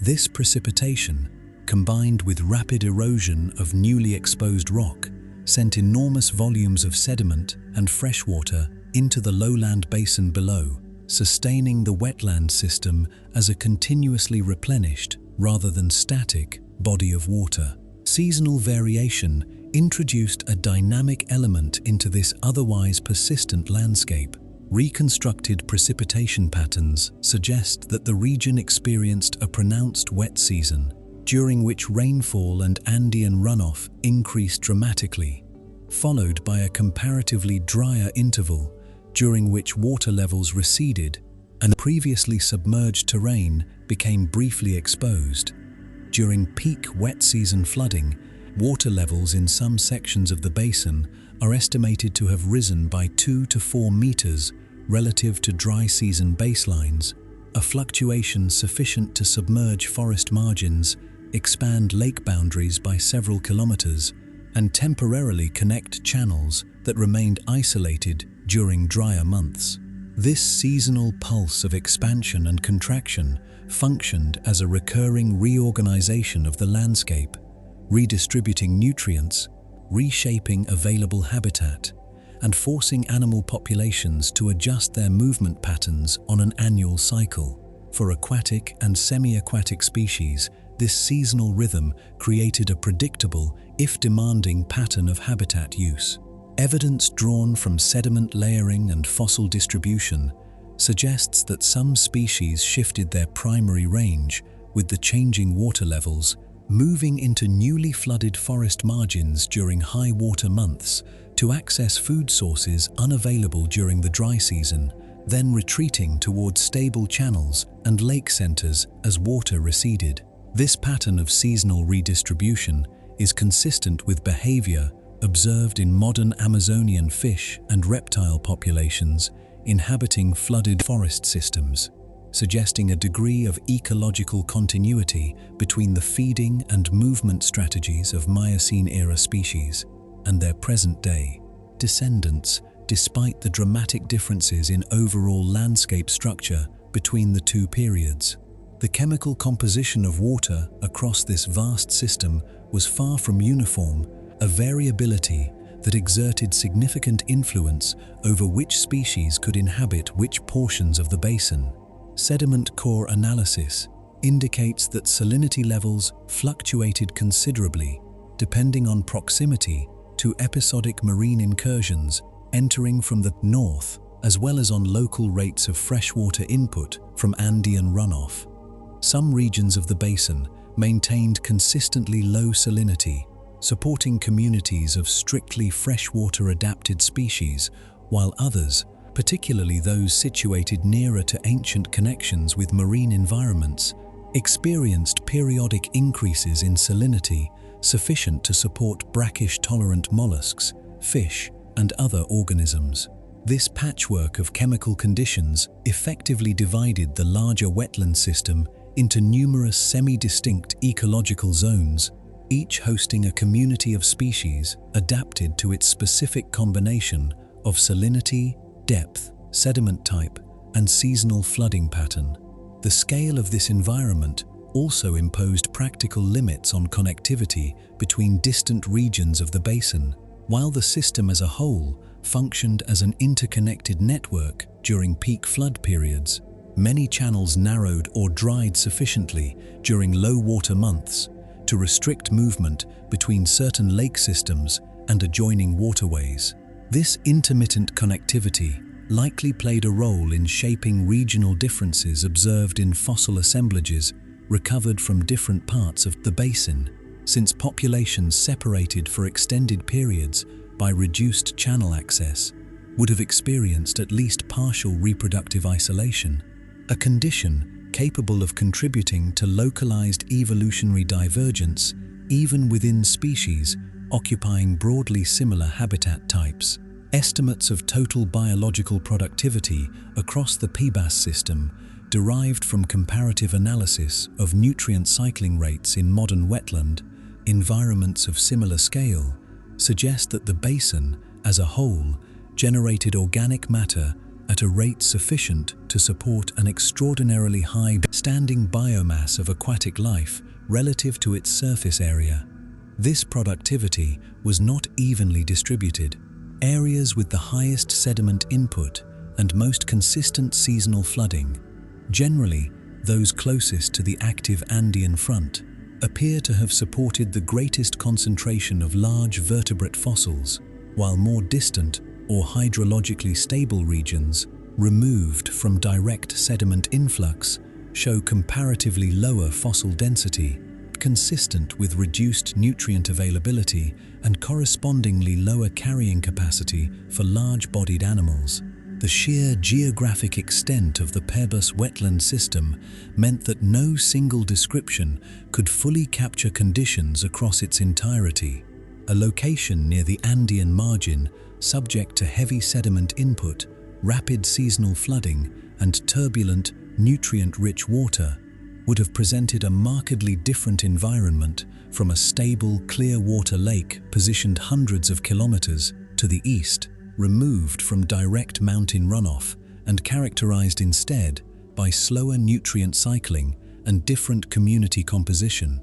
This precipitation, combined with rapid erosion of newly exposed rock, sent enormous volumes of sediment and freshwater into the lowland basin below, sustaining the wetland system as a continuously replenished, rather than static, body of water. Seasonal variation introduced a dynamic element into this otherwise persistent landscape. Reconstructed precipitation patterns suggest that the region experienced a pronounced wet season, during which rainfall and Andean runoff increased dramatically, followed by a comparatively drier interval during which water levels receded and previously submerged terrain became briefly exposed. During peak wet season flooding, water levels in some sections of the basin are estimated to have risen by 2 to 4 meters relative to dry season baselines, a fluctuation sufficient to submerge forest margins, expand lake boundaries by several kilometers, and temporarily connect channels that remained isolated during drier months. This seasonal pulse of expansion and contraction functioned as a recurring reorganization of the landscape, redistributing nutrients, reshaping available habitat, and forcing animal populations to adjust their movement patterns on an annual cycle. For aquatic and semi-aquatic species, this seasonal rhythm created a predictable, if demanding, pattern of habitat use. Evidence drawn from sediment layering and fossil distribution suggests that some species shifted their primary range with the changing water levels, moving into newly flooded forest margins during high water months to access food sources unavailable during the dry season, then retreating towards stable channels and lake centers as water receded. This pattern of seasonal redistribution is consistent with behavior observed in modern Amazonian fish and reptile populations inhabiting flooded forest systems, suggesting a degree of ecological continuity between the feeding and movement strategies of Miocene-era species and their present-day descendants, despite the dramatic differences in overall landscape structure between the two periods. The chemical composition of water across this vast system was far from uniform, a variability that exerted significant influence over which species could inhabit which portions of the basin. Sediment core analysis indicates that salinity levels fluctuated considerably, depending on proximity to episodic marine incursions entering from the north, as well as on local rates of freshwater input from Andean runoff. Some regions of the basin maintained consistently low salinity, supporting communities of strictly freshwater adapted species, while others, particularly those situated nearer to ancient connections with marine environments, experienced periodic increases in salinity sufficient to support brackish-tolerant mollusks, fish, and other organisms. This patchwork of chemical conditions effectively divided the larger wetland system into numerous semi-distinct ecological zones, each hosting a community of species adapted to its specific combination of salinity, depth, sediment type, and seasonal flooding pattern. The scale of this environment also imposed practical limits on connectivity between distant regions of the basin. While the system as a whole functioned as an interconnected network during peak flood periods, many channels narrowed or dried sufficiently during low water months to restrict movement between certain lake systems and adjoining waterways. This intermittent connectivity likely played a role in shaping regional differences observed in fossil assemblages recovered from different parts of the basin, since populations separated for extended periods by reduced channel access would have experienced at least partial reproductive isolation, a condition capable of contributing to localized evolutionary divergence even within species occupying broadly similar habitat types. Estimates of total biological productivity across the PBAS system, derived from comparative analysis of nutrient cycling rates in modern wetland environments of similar scale, suggest that the basin, as a whole, generated organic matter at a rate sufficient to support an extraordinarily high standing biomass of aquatic life relative to its surface area. This productivity was not evenly distributed. Areas with the highest sediment input and most consistent seasonal flooding, generally those closest to the active Andean front, appear to have supported the greatest concentration of large vertebrate fossils, while more distant or hydrologically stable regions, removed from direct sediment influx, show comparatively lower fossil density not consistent with reduced nutrient availability and correspondingly lower carrying capacity for large-bodied animals. The sheer geographic extent of the Purussaurus wetland system meant that no single description could fully capture conditions across its entirety. A location near the Andean margin, subject to heavy sediment input, rapid seasonal flooding, and turbulent, nutrient-rich water, would have presented a markedly different environment from a stable, clear water lake positioned hundreds of kilometers to the east, removed from direct mountain runoff and characterized instead by slower nutrient cycling and different community composition.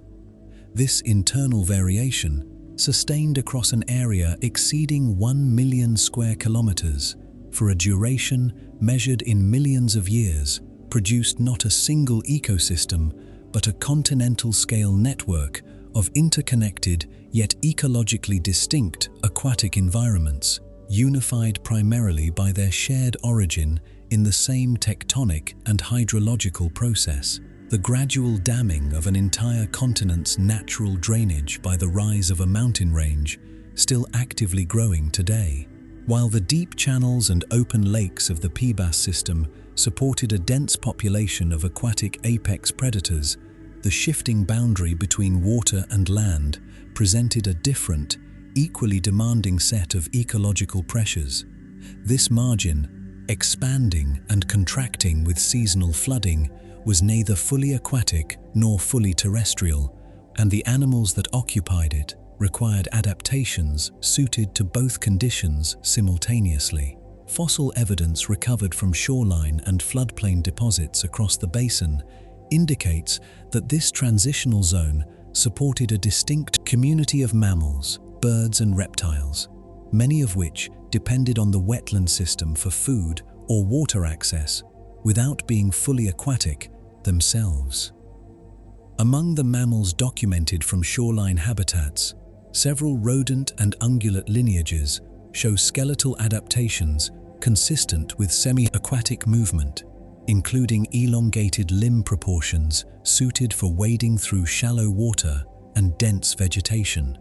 This internal variation, sustained across an area exceeding 1 million square kilometers for a duration measured in millions of years, produced not a single ecosystem but a continental-scale network of interconnected yet ecologically distinct aquatic environments, unified primarily by their shared origin in the same tectonic and hydrological process, the gradual damming of an entire continent's natural drainage by the rise of a mountain range, still actively growing today. While the deep channels and open lakes of the Purussaurus system supported a dense population of aquatic apex predators, the shifting boundary between water and land presented a different, equally demanding set of ecological pressures. This margin, expanding and contracting with seasonal flooding, was neither fully aquatic nor fully terrestrial, and the animals that occupied it required adaptations suited to both conditions simultaneously. Fossil evidence recovered from shoreline and floodplain deposits across the basin indicates that this transitional zone supported a distinct community of mammals, birds and reptiles, many of which depended on the wetland system for food or water access without being fully aquatic themselves. Among the mammals documented from shoreline habitats, several rodent and ungulate lineages show skeletal adaptations consistent with semi-aquatic movement, including elongated limb proportions suited for wading through shallow water and dense vegetation.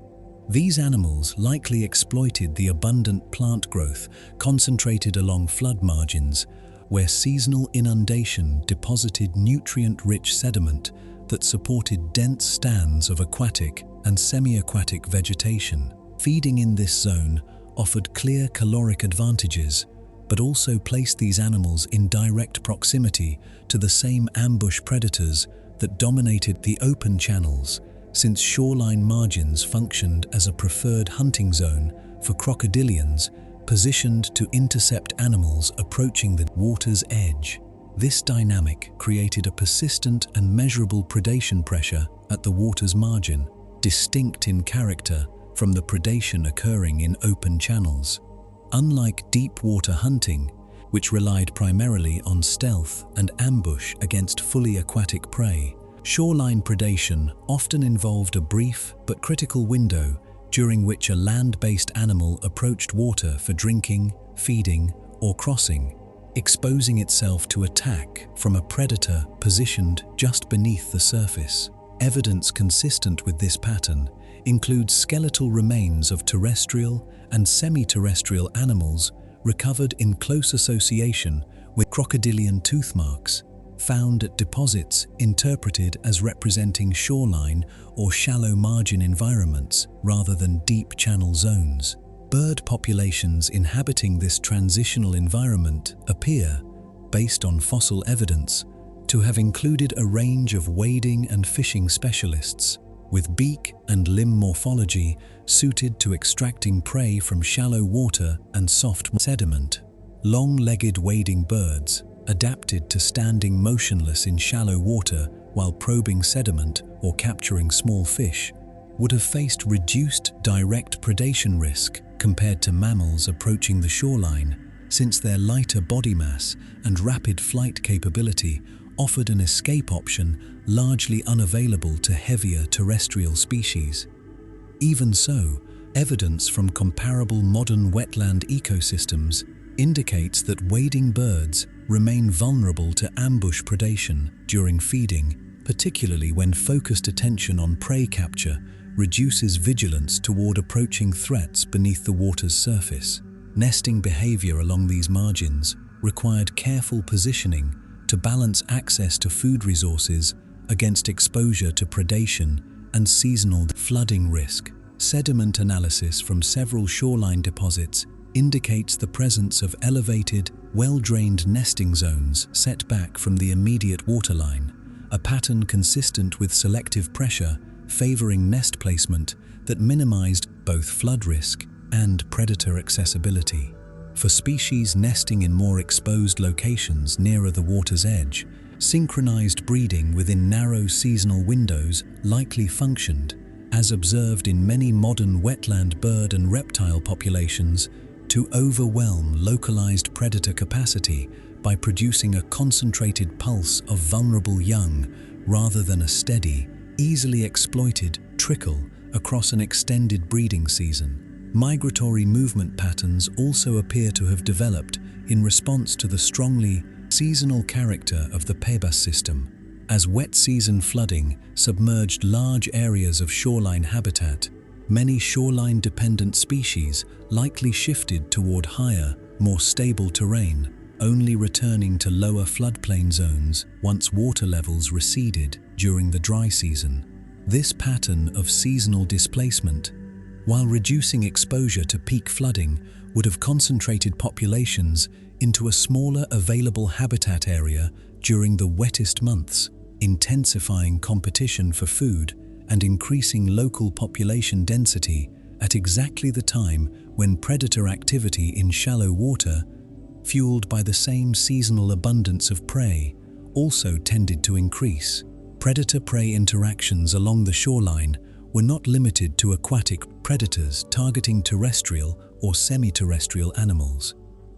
These animals likely exploited the abundant plant growth concentrated along flood margins, where seasonal inundation deposited nutrient-rich sediment that supported dense stands of aquatic and semi-aquatic vegetation. Feeding in this zone offered clear caloric advantages, but also placed these animals in direct proximity to the same ambush predators that dominated the open channels, since shoreline margins functioned as a preferred hunting zone for crocodilians positioned to intercept animals approaching the water's edge. This dynamic created a persistent and measurable predation pressure at the water's margin, distinct in character from the predation occurring in open channels. Unlike deep water hunting, which relied primarily on stealth and ambush against fully aquatic prey, shoreline predation often involved a brief but critical window during which a land-based animal approached water for drinking, feeding, or crossing, exposing itself to attack from a predator positioned just beneath the surface. Evidence consistent with this pattern includes skeletal remains of terrestrial and semi-terrestrial animals recovered in close association with crocodilian tooth marks, found at deposits interpreted as representing shoreline or shallow margin environments rather than deep channel zones. Bird populations inhabiting this transitional environment appear, based on fossil evidence, to have included a range of wading and fishing specialists, with beak and limb morphology suited to extracting prey from shallow water and soft sediment. Long-legged wading birds, adapted to standing motionless in shallow water while probing sediment or capturing small fish, would have faced reduced direct predation risk compared to mammals approaching the shoreline, since their lighter body mass and rapid flight capability offered an escape option largely unavailable to heavier terrestrial species. Even so, evidence from comparable modern wetland ecosystems indicates that wading birds remain vulnerable to ambush predation during feeding particularly when focused attention on prey capture reduces vigilance toward approaching threats beneath the water's surface. Nesting behavior along these margins required careful positioning to balance access to food resources against exposure to predation and seasonal flooding risk. Sediment analysis from several shoreline deposits indicates the presence of elevated, well-drained nesting zones set back from the immediate waterline, a pattern consistent with selective pressure favoring nest placement that minimized both flood risk and predator accessibility. For species nesting in more exposed locations nearer the water's edge, synchronized breeding within narrow seasonal windows likely functioned, as observed in many modern wetland bird and reptile populations, to overwhelm localized predator capacity by producing a concentrated pulse of vulnerable young rather than a steady, easily exploited trickle across an extended breeding season. Migratory movement patterns also appear to have developed in response to the strongly seasonal character of the Purussaurus system. As wet season flooding submerged large areas of shoreline habitat, many shoreline-dependent species likely shifted toward higher, more stable terrain, only returning to lower floodplain zones once water levels receded during the dry season. This pattern of seasonal displacement, while reducing exposure to peak flooding, would have concentrated populations into a smaller available habitat area during the wettest months, intensifying competition for food and increasing local population density at exactly the time when predator activity in shallow water, fueled by the same seasonal abundance of prey, also tended to increase. Predator-prey interactions along the shoreline were not limited to aquatic predators targeting terrestrial or semi-terrestrial animals.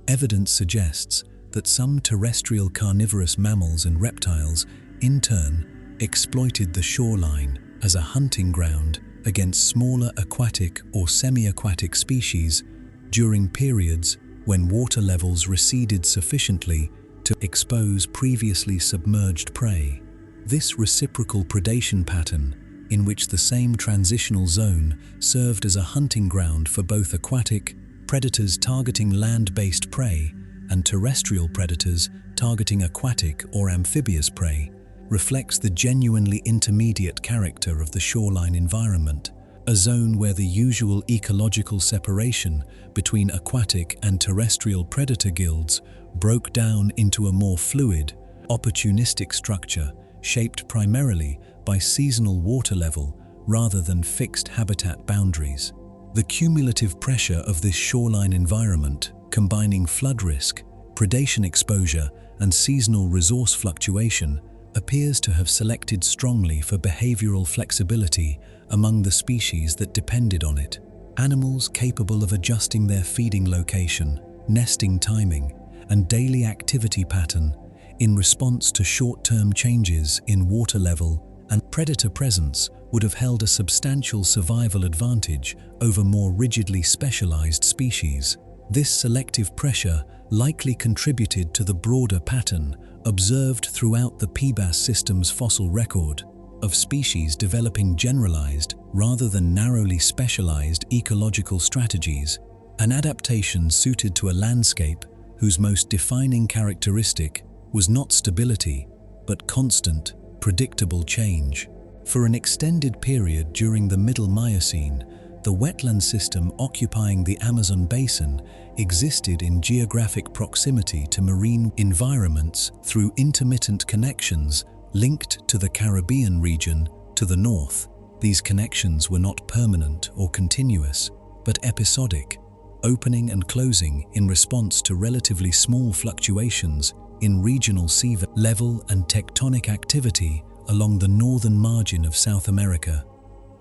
Evidence suggests that some terrestrial carnivorous mammals and reptiles, in turn, exploited the shoreline as a hunting ground against smaller aquatic or semi-aquatic species during periods when water levels receded sufficiently to expose previously submerged prey. This reciprocal predation pattern, in which the same transitional zone served as a hunting ground for both aquatic predators targeting land-based prey and terrestrial predators targeting aquatic or amphibious prey, reflects the genuinely intermediate character of the shoreline environment, a zone where the usual ecological separation between aquatic and terrestrial predator guilds broke down into a more fluid, opportunistic structure shaped primarily by seasonal water level rather than fixed habitat boundaries. The cumulative pressure of this shoreline environment, combining flood risk, predation exposure, and seasonal resource fluctuation, appears to have selected strongly for behavioral flexibility among the species that depended on it. Animals capable of adjusting their feeding location, nesting timing, and daily activity pattern in response to short-term changes in water level and predator presence would have held a substantial survival advantage over more rigidly specialized species. This selective pressure likely contributed to the broader pattern observed throughout the Purussaurus system's fossil record of species developing generalized rather than narrowly specialized ecological strategies, an adaptation suited to a landscape whose most defining characteristic was not stability, but constant, predictable change. For an extended period during the Middle Miocene, the wetland system occupying the Amazon basin existed in geographic proximity to marine environments through intermittent connections linked to the Caribbean region to the north. These connections were not permanent or continuous, but episodic, opening and closing in response to relatively small fluctuations in regional sea level and tectonic activity along the northern margin of South America.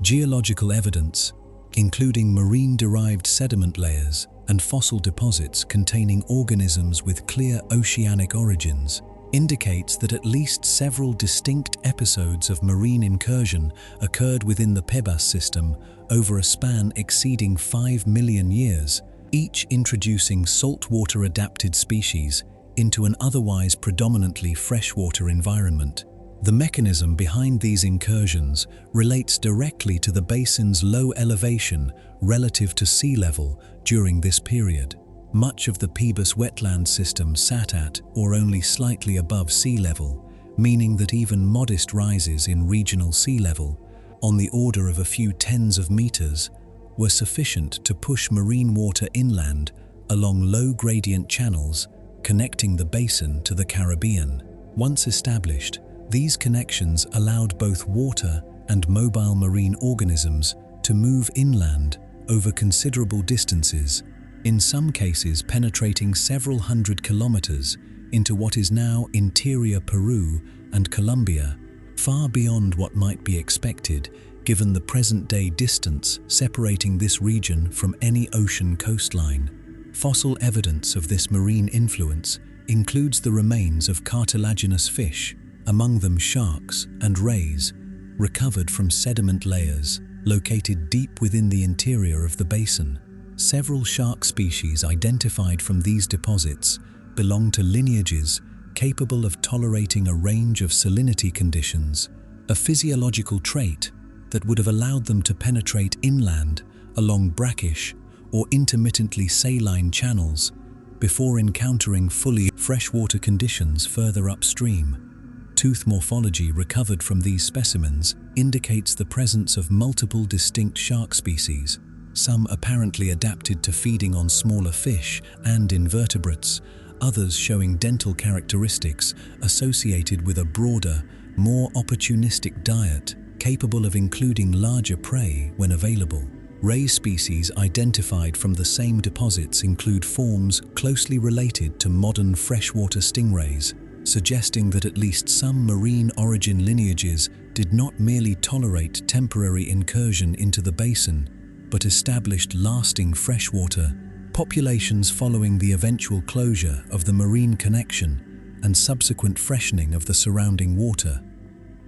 Geological evidence, including marine-derived sediment layers and fossil deposits containing organisms with clear oceanic origins, indicates that at least several distinct episodes of marine incursion occurred within the Purussaurus system over a span exceeding 5 million years, each introducing saltwater-adapted species into an otherwise predominantly freshwater environment. The mechanism behind these incursions relates directly to the basin's low elevation relative to sea level during this period. Much of the Purussaurus wetland system sat at or only slightly above sea level, meaning that even modest rises in regional sea level, on the order of a few tens of meters, were sufficient to push marine water inland along low-gradient channels connecting the basin to the Caribbean. Once established, these connections allowed both water and mobile marine organisms to move inland over considerable distances, in some cases penetrating several hundred kilometers into what is now interior Peru and Colombia, far beyond what might be expected given the present-day distance separating this region from any ocean coastline. Fossil evidence of this marine influence includes the remains of cartilaginous fish, among them sharks and rays, recovered from sediment layers located deep within the interior of the basin. Several shark species identified from these deposits belong to lineages capable of tolerating a range of salinity conditions, a physiological trait that would have allowed them to penetrate inland along brackish or intermittently saline channels before encountering fully freshwater conditions further upstream. Tooth morphology recovered from these specimens indicates the presence of multiple distinct shark species, some apparently adapted to feeding on smaller fish and invertebrates, others showing dental characteristics associated with a broader, more opportunistic diet capable of including larger prey when available. Ray species identified from the same deposits include forms closely related to modern freshwater stingrays, suggesting that at least some marine origin lineages did not merely tolerate temporary incursion into the basin, but established lasting freshwater populations following the eventual closure of the marine connection and subsequent freshening of the surrounding water.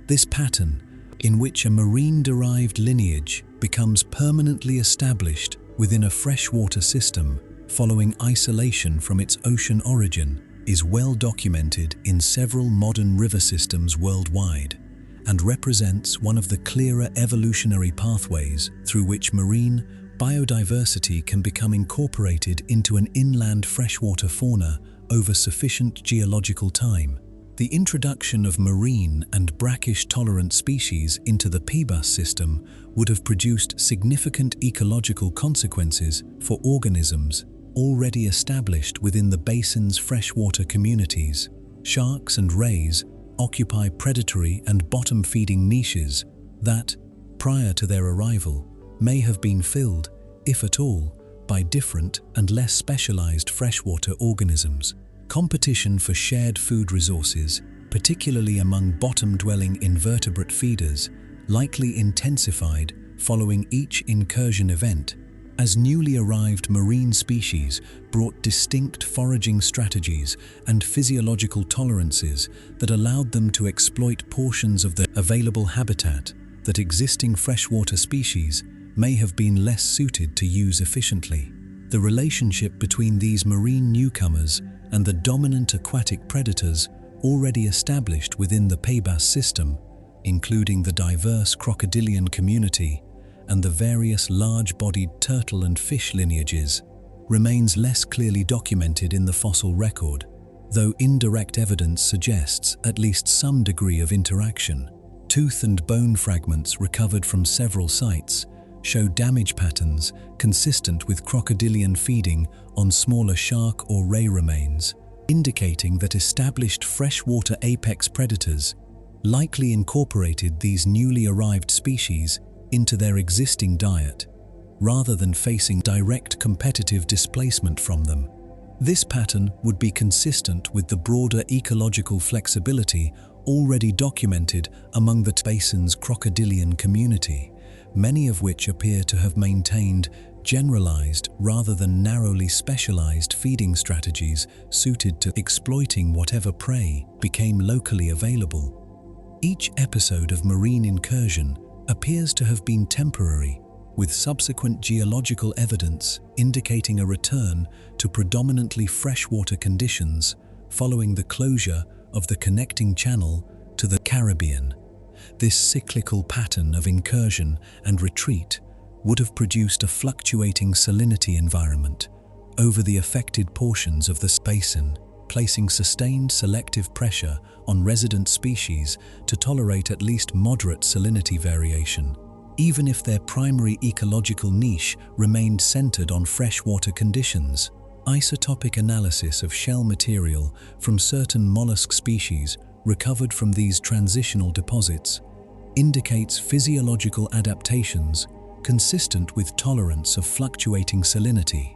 This pattern, in which a marine-derived lineage becomes permanently established within a freshwater system following isolation from its ocean origin, is well documented in several modern river systems worldwide, and represents one of the clearer evolutionary pathways through which marine biodiversity can become incorporated into an inland freshwater fauna over sufficient geological time. The introduction of marine and brackish-tolerant species into the Purussaurus system would have produced significant ecological consequences for organisms already established within the basin's freshwater communities. Sharks and rays occupy predatory and bottom-feeding niches that, prior to their arrival, may have been filled, if at all, by different and less specialized freshwater organisms. Competition for shared food resources, particularly among bottom-dwelling invertebrate feeders, likely intensified following each incursion event, as newly arrived marine species brought distinct foraging strategies and physiological tolerances that allowed them to exploit portions of the available habitat that existing freshwater species may have been less suited to use efficiently. The relationship between these marine newcomers and the dominant aquatic predators already established within the Purussaurus system, including the diverse crocodilian community and the various large-bodied turtle and fish lineages, remains less clearly documented in the fossil record, though indirect evidence suggests at least some degree of interaction. Tooth and bone fragments recovered from several sites show damage patterns consistent with crocodilian feeding on smaller shark or ray remains, indicating that established freshwater apex predators likely incorporated these newly arrived species into their existing diet, rather than facing direct competitive displacement from them. This pattern would be consistent with the broader ecological flexibility already documented among the basin's crocodilian community, many of which appear to have maintained generalized rather than narrowly specialized feeding strategies suited to exploiting whatever prey became locally available. Each episode of marine incursion appears to have been temporary, with subsequent geological evidence indicating a return to predominantly freshwater conditions following the closure of the connecting channel to the Caribbean. This cyclical pattern of incursion and retreat would have produced a fluctuating salinity environment over the affected portions of the basin, placing sustained selective pressure on resident species to tolerate at least moderate salinity variation, even if their primary ecological niche remained centered on freshwater conditions. Isotopic analysis of shell material from certain mollusk species recovered from these transitional deposits indicates physiological adaptations consistent with tolerance of fluctuating salinity,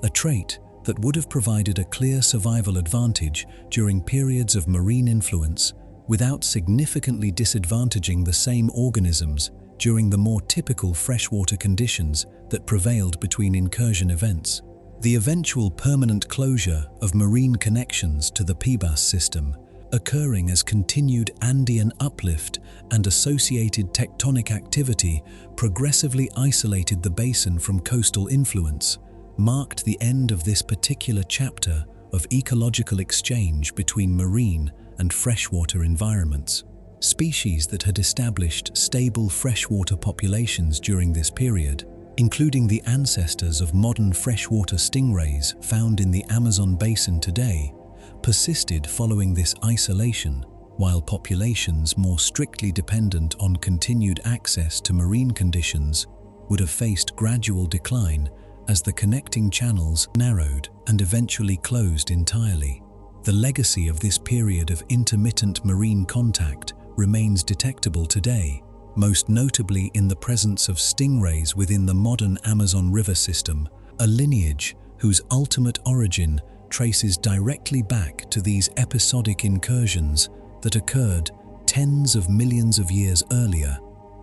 a trait that would have provided a clear survival advantage during periods of marine influence without significantly disadvantaging the same organisms during the more typical freshwater conditions that prevailed between incursion events. The eventual permanent closure of marine connections to the PBAS system, occurring as continued Andean uplift and associated tectonic activity progressively isolated the basin from coastal influence, marked the end of this particular chapter of ecological exchange between marine and freshwater environments. Species that had established stable freshwater populations during this period, including the ancestors of modern freshwater stingrays found in the Amazon basin today, persisted following this isolation, while populations more strictly dependent on continued access to marine conditions would have faced gradual decline as the connecting channels narrowed and eventually closed entirely. The legacy of this period of intermittent marine contact remains detectable today, most notably in the presence of stingrays within the modern Amazon River system, a lineage whose ultimate origin traces directly back to these episodic incursions that occurred tens of millions of years earlier,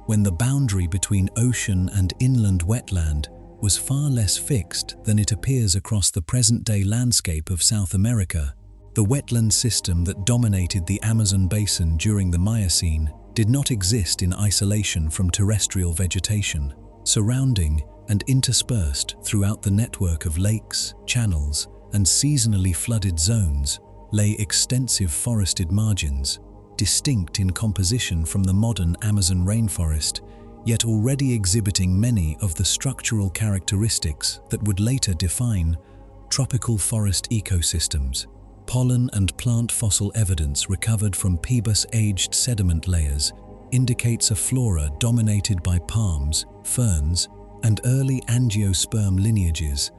when the boundary between ocean and inland wetland was far less fixed than it appears across the present-day landscape of South America. The wetland system that dominated the Amazon basin during the Miocene did not exist in isolation from terrestrial vegetation. Surrounding and interspersed throughout the network of lakes, channels, and seasonally flooded zones lay extensive forested margins, distinct in composition from the modern Amazon rainforest, yet already exhibiting many of the structural characteristics that would later define tropical forest ecosystems. Pollen and plant fossil evidence recovered from PBAS-aged sediment layers indicates a flora dominated by palms, ferns, and early angiosperm lineages,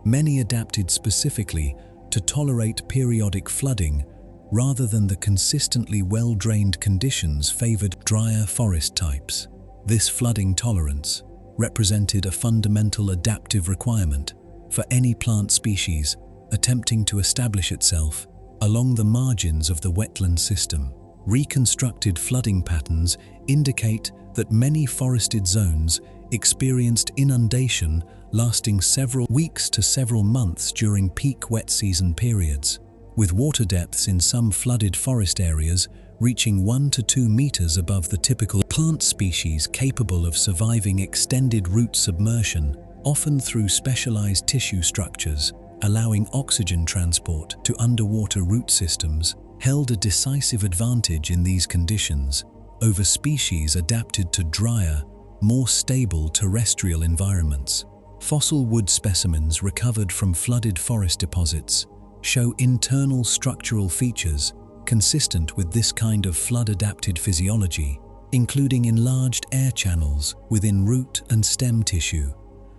many adapted specifically to tolerate periodic flooding rather than the consistently well-drained conditions favored drier forest types. This flooding tolerance represented a fundamental adaptive requirement for any plant species attempting to establish itself along the margins of the wetland system. Reconstructed flooding patterns indicate that many forested zones experienced inundation lasting several weeks to several months during peak wet season periods, with water depths in some flooded forest areas reaching 1 to 2 meters above the typical plant species capable of surviving extended root submersion, often through specialized tissue structures, allowing oxygen transport to underwater root systems, held a decisive advantage in these conditions over species adapted to drier, more stable terrestrial environments. Fossil wood specimens recovered from flooded forest deposits show internal structural features consistent with this kind of flood-adapted physiology, including enlarged air channels within root and stem tissue.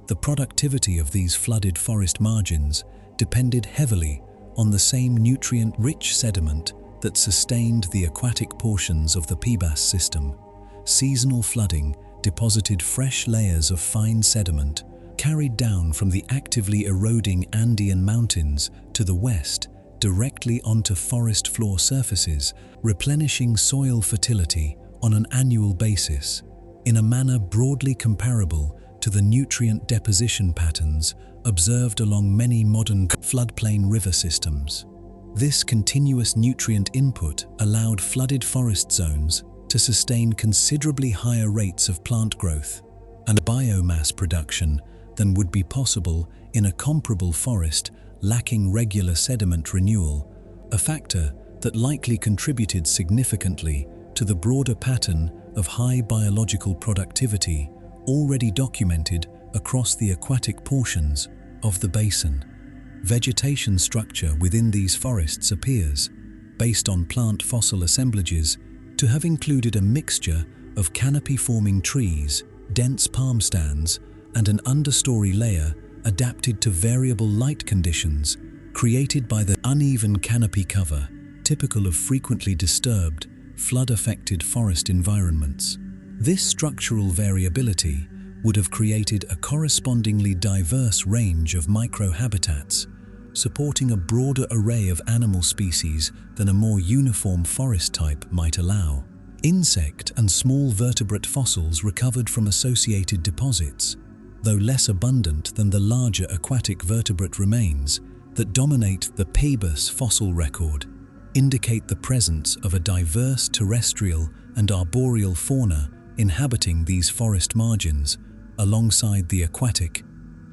The productivity of these flooded forest margins depended heavily on the same nutrient-rich sediment that sustained the aquatic portions of the PBAS system. Seasonal flooding deposited fresh layers of fine sediment carried down from the actively eroding Andean mountains to the west directly onto forest floor surfaces, replenishing soil fertility on an annual basis, in a manner broadly comparable to the nutrient deposition patterns observed along many modern floodplain river systems. This continuous nutrient input allowed flooded forest zones to sustain considerably higher rates of plant growth and biomass production than would be possible in a comparable forest lacking regular sediment renewal, a factor that likely contributed significantly to the broader pattern of high biological productivity already documented across the aquatic portions of the basin. Vegetation structure within these forests appears, based on plant fossil assemblages, to have included a mixture of canopy-forming trees, dense palm stands, and an understory layer adapted to variable light conditions created by the uneven canopy cover, typical of frequently disturbed, flood-affected forest environments. This structural variability would have created a correspondingly diverse range of microhabitats, supporting a broader array of animal species than a more uniform forest type might allow. Insect and small vertebrate fossils recovered from associated deposits, though less abundant than the larger aquatic vertebrate remains that dominate the Purussaurus fossil record, indicate the presence of a diverse terrestrial and arboreal fauna inhabiting these forest margins, alongside the aquatic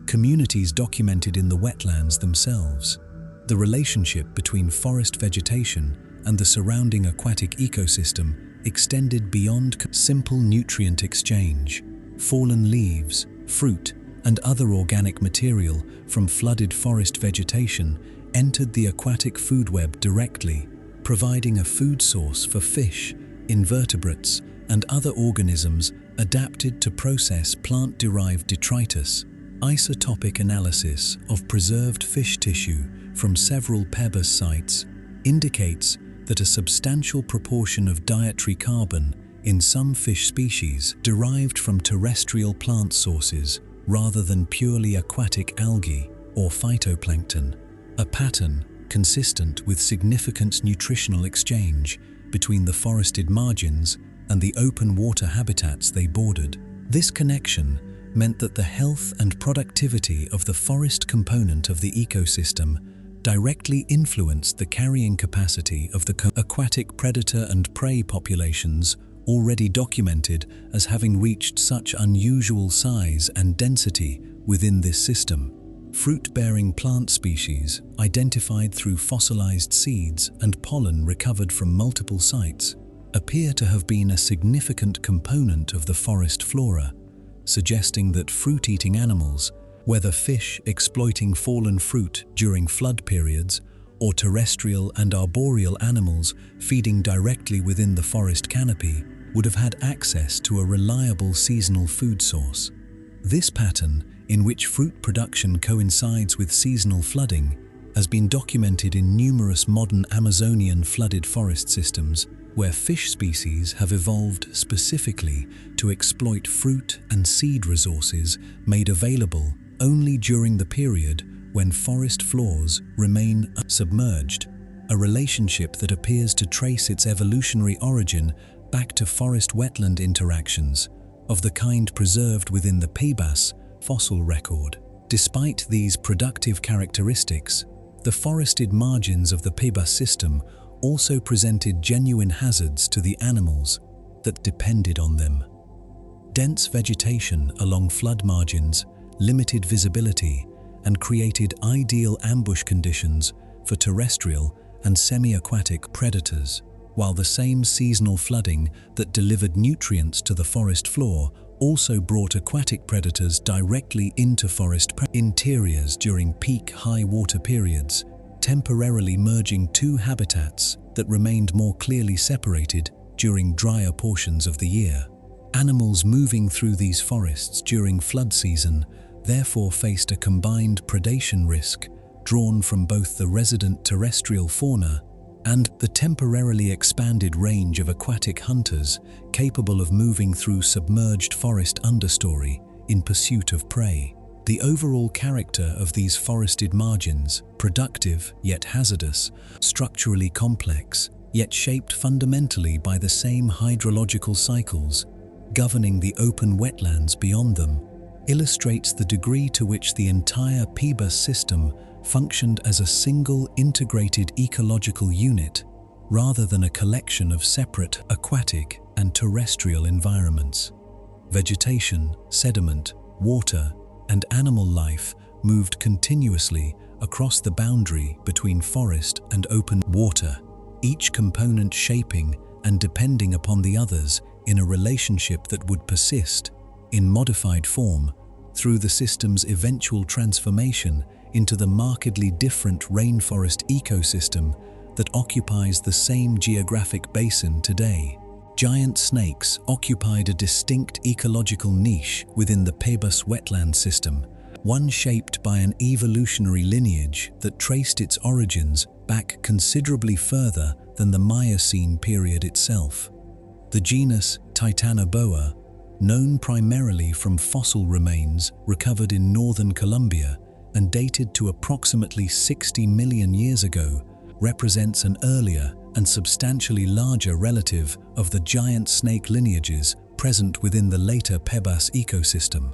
communities documented in the wetlands themselves. The relationship between forest vegetation and the surrounding aquatic ecosystem extended beyond simple nutrient exchange. Fallen leaves, fruit, and other organic material from flooded forest vegetation entered the aquatic food web directly, providing a food source for fish, invertebrates, and other organisms adapted to process plant-derived detritus. Isotopic analysis of preserved fish tissue from several Purussaurus sites indicates that a substantial proportion of dietary carbon in some fish species derived from terrestrial plant sources rather than purely aquatic algae or phytoplankton, a pattern consistent with significant nutritional exchange between the forested margins and the open water habitats they bordered. This connection meant that the health and productivity of the forest component of the ecosystem directly influenced the carrying capacity of the aquatic predator and prey populations already documented as having reached such unusual size and density within this system. Fruit-bearing plant species, identified through fossilized seeds and pollen recovered from multiple sites, appear to have been a significant component of the forest flora, suggesting that fruit-eating animals, whether fish exploiting fallen fruit during flood periods or terrestrial and arboreal animals feeding directly within the forest canopy, would have had access to a reliable seasonal food source. This pattern, in which fruit production coincides with seasonal flooding, has been documented in numerous modern Amazonian flooded forest systems, where fish species have evolved specifically to exploit fruit and seed resources made available only during the period when forest floors remain submerged, a relationship that appears to trace its evolutionary origin back to forest-wetland interactions of the kind preserved within the Purussaurus fossil record. Despite these productive characteristics, the forested margins of the Purussaurus system also presented genuine hazards to the animals that depended on them. Dense vegetation along flood margins limited visibility and created ideal ambush conditions for terrestrial and semi-aquatic predators, while the same seasonal flooding that delivered nutrients to the forest floor also brought aquatic predators directly into forest interiors during peak high water periods, temporarily merging two habitats that remained more clearly separated during drier portions of the year. Animals moving through these forests during flood season therefore faced a combined predation risk drawn from both the resident terrestrial fauna and the temporarily expanded range of aquatic hunters capable of moving through submerged forest understory in pursuit of prey. The overall character of these forested margins, productive yet hazardous, structurally complex, yet shaped fundamentally by the same hydrological cycles governing the open wetlands beyond them, illustrates the degree to which the entire Purussaurus system functioned as a single integrated ecological unit rather than a collection of separate aquatic and terrestrial environments. Vegetation, sediment, water, and animal life moved continuously across the boundary between forest and open water, each component shaping and depending upon the others in a relationship that would persist, in modified form, through the system's eventual transformation into the markedly different rainforest ecosystem that occupies the same geographic basin today. Giant snakes occupied a distinct ecological niche within the Purussaurus wetland system, one shaped by an evolutionary lineage that traced its origins back considerably further than the Miocene period itself. The genus Titanoboa, known primarily from fossil remains recovered in northern Colombia and dated to approximately 60 million years ago, represents an earlier and substantially larger relative of the giant snake lineages present within the later Purussaurus ecosystem.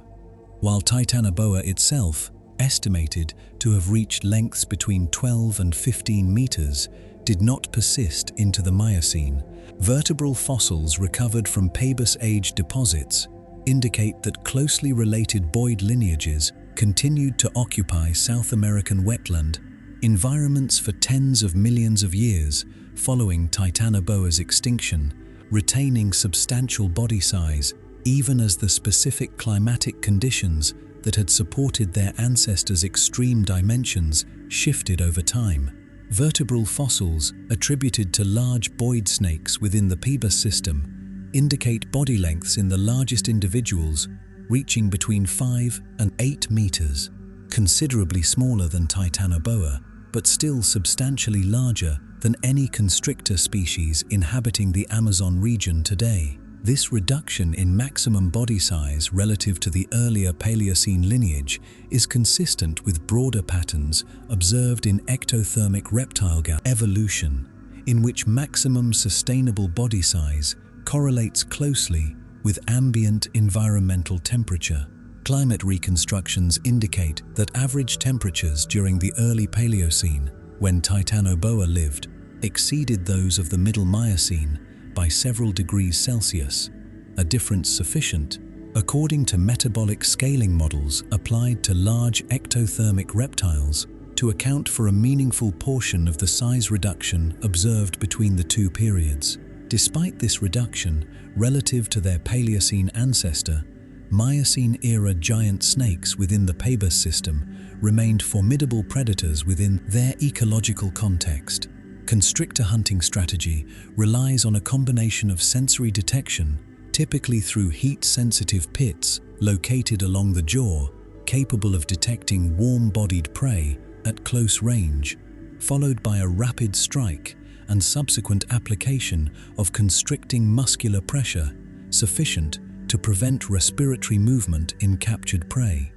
While Titanoboa itself, estimated to have reached lengths between 12 and 15 meters, did not persist into the Miocene, vertebral fossils recovered from Purussaurus-age deposits indicate that closely related boid lineages continued to occupy South American wetland environments for tens of millions of years following Titanoboa's extinction, retaining substantial body size even as the specific climatic conditions that had supported their ancestors' extreme dimensions shifted over time. Vertebral fossils attributed to large boid snakes within the Purussaurus system indicate body lengths in the largest individuals reaching between 5 and 8 meters, considerably smaller than Titanoboa, but still substantially larger than any constrictor species inhabiting the Amazon region today. This reduction in maximum body size relative to the earlier Paleocene lineage is consistent with broader patterns observed in ectothermic reptile evolution, in which maximum sustainable body size correlates closely with ambient environmental temperature. Climate reconstructions indicate that average temperatures during the early Paleocene, when Titanoboa lived, exceeded those of the Middle Miocene by several degrees Celsius, a difference sufficient, according to metabolic scaling models applied to large ectothermic reptiles, to account for a meaningful portion of the size reduction observed between the two periods. Despite this reduction relative to their Paleocene ancestor, Miocene-era giant snakes within the Purussaurus system remained formidable predators within their ecological context. Constrictor hunting strategy relies on a combination of sensory detection, typically through heat-sensitive pits located along the jaw, capable of detecting warm-bodied prey at close range, followed by a rapid strike and subsequent application of constricting muscular pressure sufficient to prevent respiratory movement in captured prey.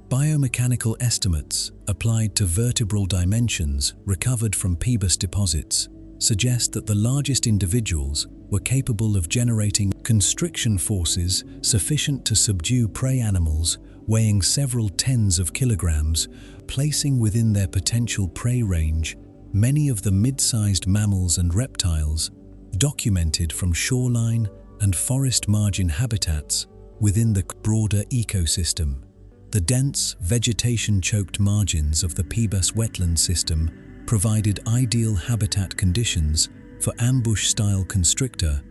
Biomechanical estimates applied to vertebral dimensions recovered from Purussaurus deposits suggest that the largest individuals were capable of generating constriction forces sufficient to subdue prey animals weighing several tens of kilograms, placing within their potential prey range many of the mid-sized mammals and reptiles documented from shoreline and forest margin habitats within the broader ecosystem. The dense, vegetation-choked margins of the Purussaurus wetland system provided ideal habitat conditions for ambush-style constrictor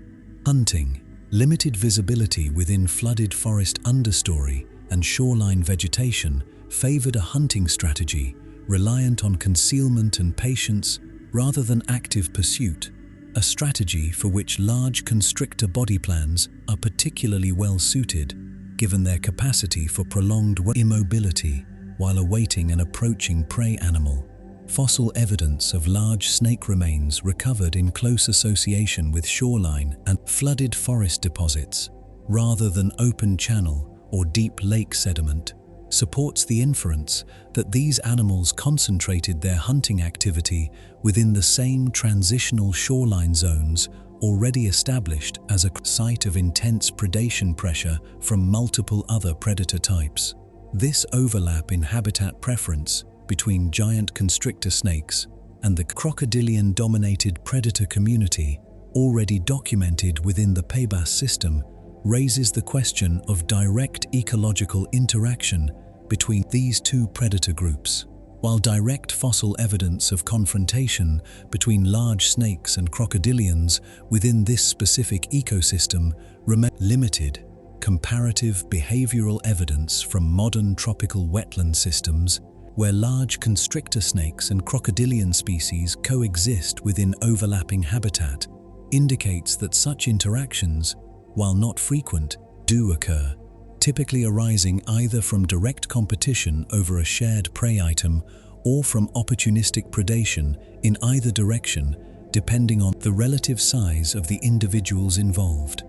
hunting. Limited visibility within flooded forest understory and shoreline vegetation favored a hunting strategy reliant on concealment and patience rather than active pursuit, a strategy for which large constrictor body plans are particularly well suited, given their capacity for prolonged immobility while awaiting an approaching prey animal. Fossil evidence of large snake remains recovered in close association with shoreline and flooded forest deposits, rather than open channel or deep lake sediment, supports the inference that these animals concentrated their hunting activity within the same transitional shoreline zones already established as a site of intense predation pressure from multiple other predator types. This overlap in habitat preference between giant constrictor snakes and the crocodilian-dominated predator community already documented within the Purussaurus system raises the question of direct ecological interaction between these two predator groups. While direct fossil evidence of confrontation between large snakes and crocodilians within this specific ecosystem remains limited, comparative behavioral evidence from modern tropical wetland systems, where large constrictor snakes and crocodilian species coexist within overlapping habitat, indicates that such interactions, while not frequent, do occur, typically arising either from direct competition over a shared prey item or from opportunistic predation in either direction, depending on the relative size of the individuals involved.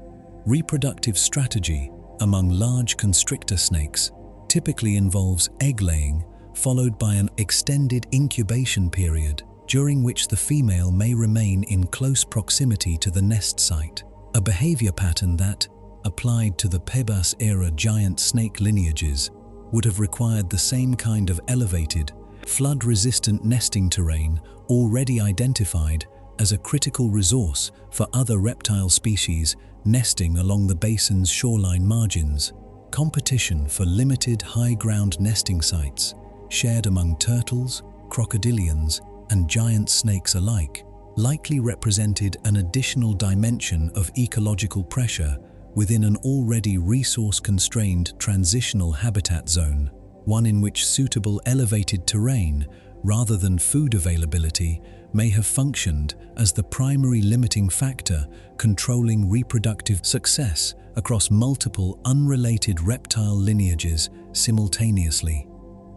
Reproductive strategy among large constrictor snakes typically involves egg-laying, followed by an extended incubation period, during which the female may remain in close proximity to the nest site, a behavior pattern that, applied to the Purussaurus-era giant snake lineages, would have required the same kind of elevated, flood-resistant nesting terrain already identified as a critical resource for other reptile species nesting along the basin's shoreline margins. Competition for limited high-ground nesting sites, shared among turtles, crocodilians, and giant snakes alike, likely represented an additional dimension of ecological pressure within an already resource-constrained transitional habitat zone, one in which suitable elevated terrain, rather than food availability, may have functioned as the primary limiting factor controlling reproductive success across multiple unrelated reptile lineages simultaneously.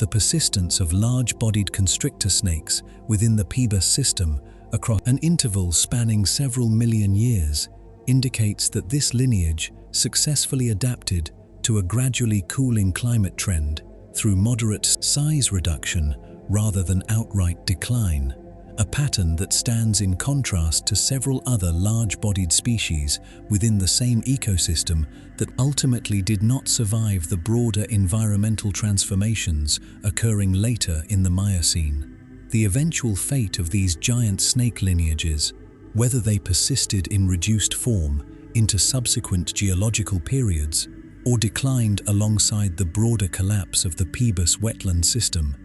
The persistence of large-bodied constrictor snakes within the Purussaurus system across an interval spanning several million years indicates that this lineage successfully adapted to a gradually cooling climate trend through moderate size reduction rather than outright decline, a pattern that stands in contrast to several other large-bodied species within the same ecosystem that ultimately did not survive the broader environmental transformations occurring later in the Miocene. The eventual fate of these giant snake lineages, whether they persisted in reduced form into subsequent geological periods or declined alongside the broader collapse of the Purussaurus wetland system,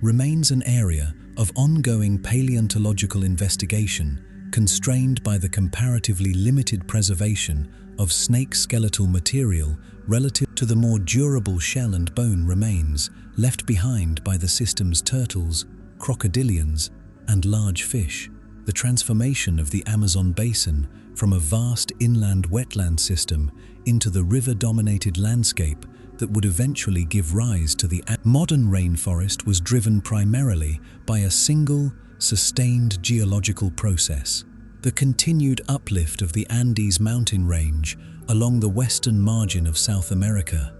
remains an area of ongoing paleontological investigation constrained by the comparatively limited preservation of snake skeletal material relative to the more durable shell and bone remains left behind by the system's turtles, crocodilians, and large fish. The transformation of the Amazon basin from a vast inland wetland system into the river-dominated landscape that would eventually give rise to the modern rainforest was driven primarily by a single, sustained geological process: the continued uplift of the Andes mountain range along the western margin of South America.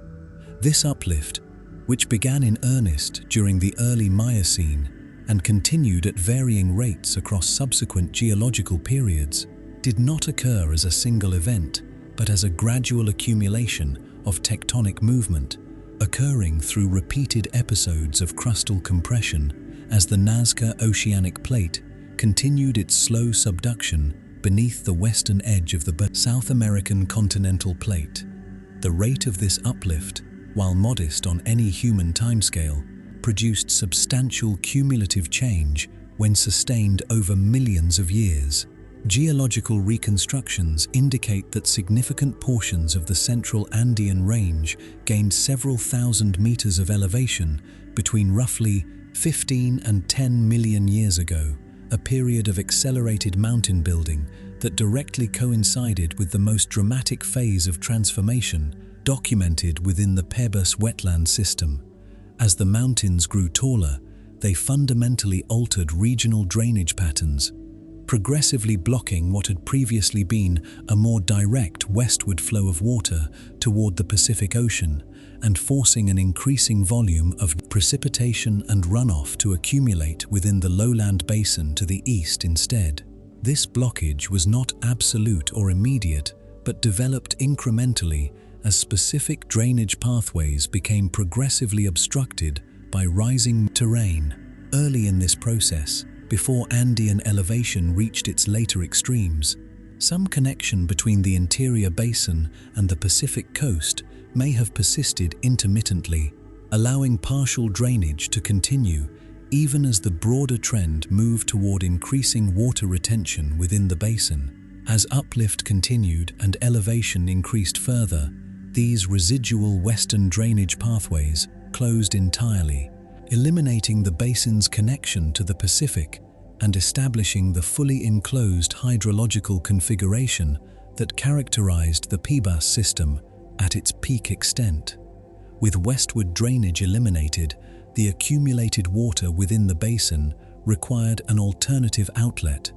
This uplift, which began in earnest during the early Miocene and continued at varying rates across subsequent geological periods, did not occur as a single event, but as a gradual accumulation of tectonic movement, occurring through repeated episodes of crustal compression as the Nazca Oceanic Plate continued its slow subduction beneath the western edge of the South American continental plate. The rate of this uplift, while modest on any human timescale, produced substantial cumulative change when sustained over millions of years. Geological reconstructions indicate that significant portions of the central Andean range gained several thousand meters of elevation between roughly 15 and 10 million years ago, a period of accelerated mountain building that directly coincided with the most dramatic phase of transformation documented within the Purussaurus wetland system. As the mountains grew taller, they fundamentally altered regional drainage patterns, progressively blocking what had previously been a more direct westward flow of water toward the Pacific Ocean and forcing an increasing volume of precipitation and runoff to accumulate within the lowland basin to the east instead. This blockage was not absolute or immediate, but developed incrementally as specific drainage pathways became progressively obstructed by rising terrain. Early in this process, before Andean elevation reached its later extremes, some connection between the interior basin and the Pacific coast may have persisted intermittently, allowing partial drainage to continue even as the broader trend moved toward increasing water retention within the basin. As uplift continued and elevation increased further, these residual western drainage pathways closed entirely, eliminating the basin's connection to the Pacific and establishing the fully enclosed hydrological configuration that characterized the PBAS system at its peak extent. With westward drainage eliminated, the accumulated water within the basin required an alternative outlet,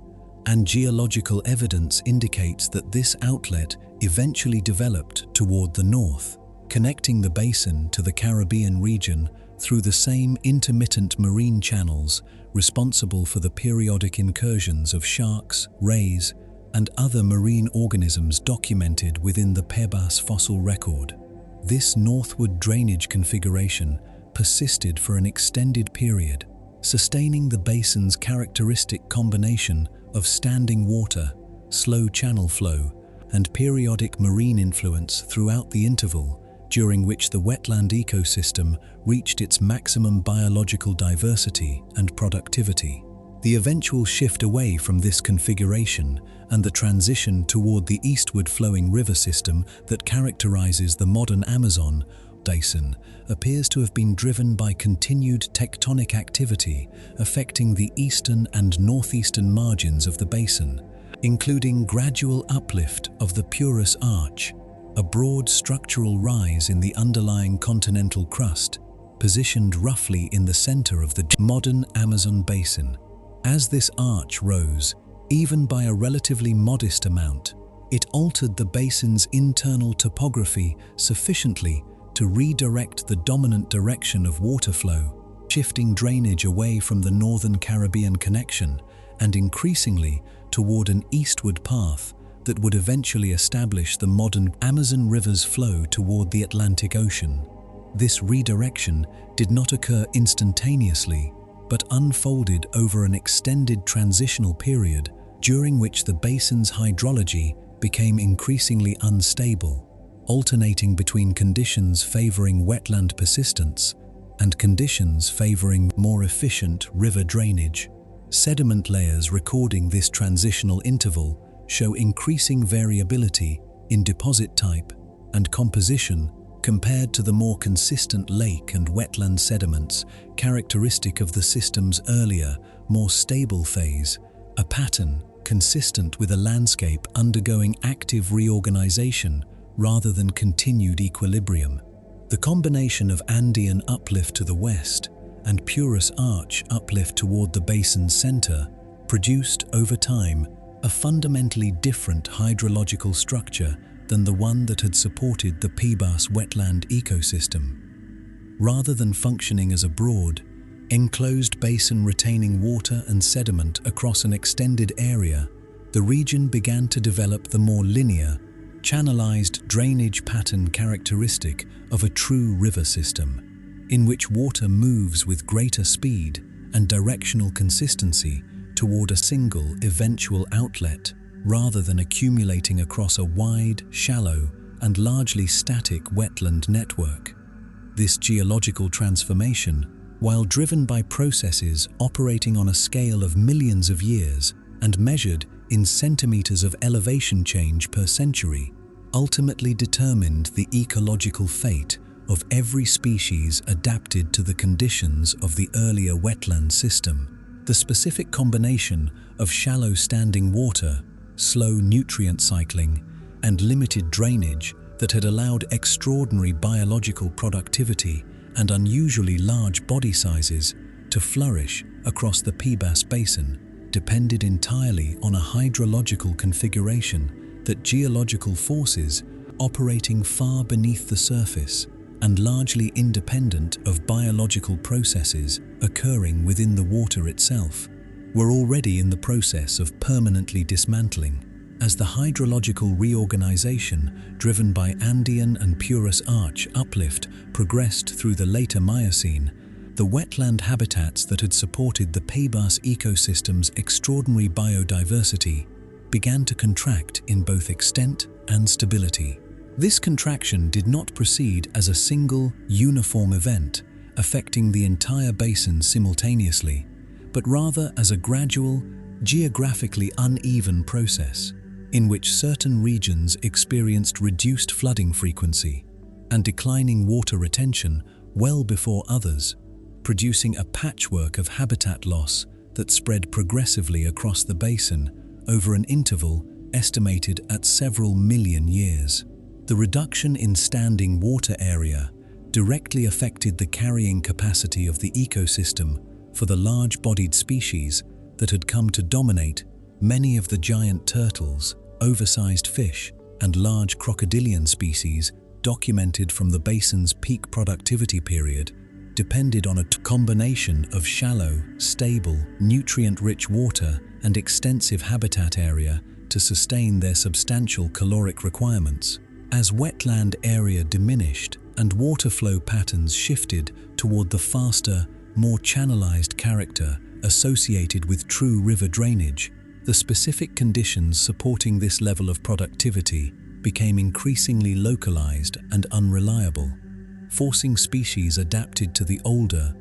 and geological evidence indicates that this outlet eventually developed toward the north, connecting the basin to the Caribbean region through the same intermittent marine channels responsible for the periodic incursions of sharks, rays, and other marine organisms documented within the PBAS fossil record. This northward drainage configuration persisted for an extended period, sustaining the basin's characteristic combination of standing water, slow channel flow, and periodic marine influence throughout the interval, during which the wetland ecosystem reached its maximum biological diversity and productivity. The eventual shift away from this configuration and the transition toward the eastward flowing river system that characterizes the modern Amazon basin appears to have been driven by continued tectonic activity affecting the eastern and northeastern margins of the basin, including gradual uplift of the Purussaurus Arch, a broad structural rise in the underlying continental crust, positioned roughly in the center of the modern Amazon basin. As this arch rose, even by a relatively modest amount, it altered the basin's internal topography sufficiently to redirect the dominant direction of water flow, shifting drainage away from the northern Caribbean connection and increasingly toward an eastward path that would eventually establish the modern Amazon River's flow toward the Atlantic Ocean. This redirection did not occur instantaneously, but unfolded over an extended transitional period during which the basin's hydrology became increasingly unstable, alternating between conditions favoring wetland persistence and conditions favoring more efficient river drainage. Sediment layers recording this transitional interval show increasing variability in deposit type and composition compared to the more consistent lake and wetland sediments characteristic of the system's earlier, more stable phase, a pattern consistent with a landscape undergoing active reorganization rather than continued equilibrium. The combination of Andean uplift to the west and Purussaurus Arch uplift toward the basin's center produced, over time, a fundamentally different hydrological structure than the one that had supported the PBAS wetland ecosystem. Rather than functioning as a broad, enclosed basin retaining water and sediment across an extended area, the region began to develop the more linear, channelized drainage pattern characteristic of a true river system, in which water moves with greater speed and directional consistency toward a single eventual outlet, rather than accumulating across a wide, shallow, and largely static wetland network. This geological transformation, while driven by processes operating on a scale of millions of years and measured in centimeters of elevation change per century, ultimately determined the ecological fate of every species adapted to the conditions of the earlier wetland system. The specific combination of shallow standing water, slow nutrient cycling, and limited drainage that had allowed extraordinary biological productivity and unusually large body sizes to flourish across the PBAS basin depended entirely on a hydrological configuration that geological forces operating far beneath the surface and largely independent of biological processes occurring within the water itself were already in the process of permanently dismantling. As the hydrological reorganization driven by Andean and Purussaurus Arch uplift progressed through the later Miocene, the wetland habitats that had supported the PBAS ecosystem's extraordinary biodiversity began to contract in both extent and stability. This contraction did not proceed as a single, uniform event, affecting the entire basin simultaneously, but rather as a gradual, geographically uneven process in which certain regions experienced reduced flooding frequency and declining water retention well before others, producing a patchwork of habitat loss that spread progressively across the basin over an interval estimated at several million years. The reduction in standing water area directly affected the carrying capacity of the ecosystem for the large-bodied species that had come to dominate many of the giant turtles, oversized fish, and large crocodilian species documented from the basin's peak productivity period depended on a combination of shallow, stable, nutrient-rich water and extensive habitat area to sustain their substantial caloric requirements. As wetland area diminished and water flow patterns shifted toward the faster, more channelized character associated with true river drainage, the specific conditions supporting this level of productivity became increasingly localized and unreliable, forcing species adapted to the older,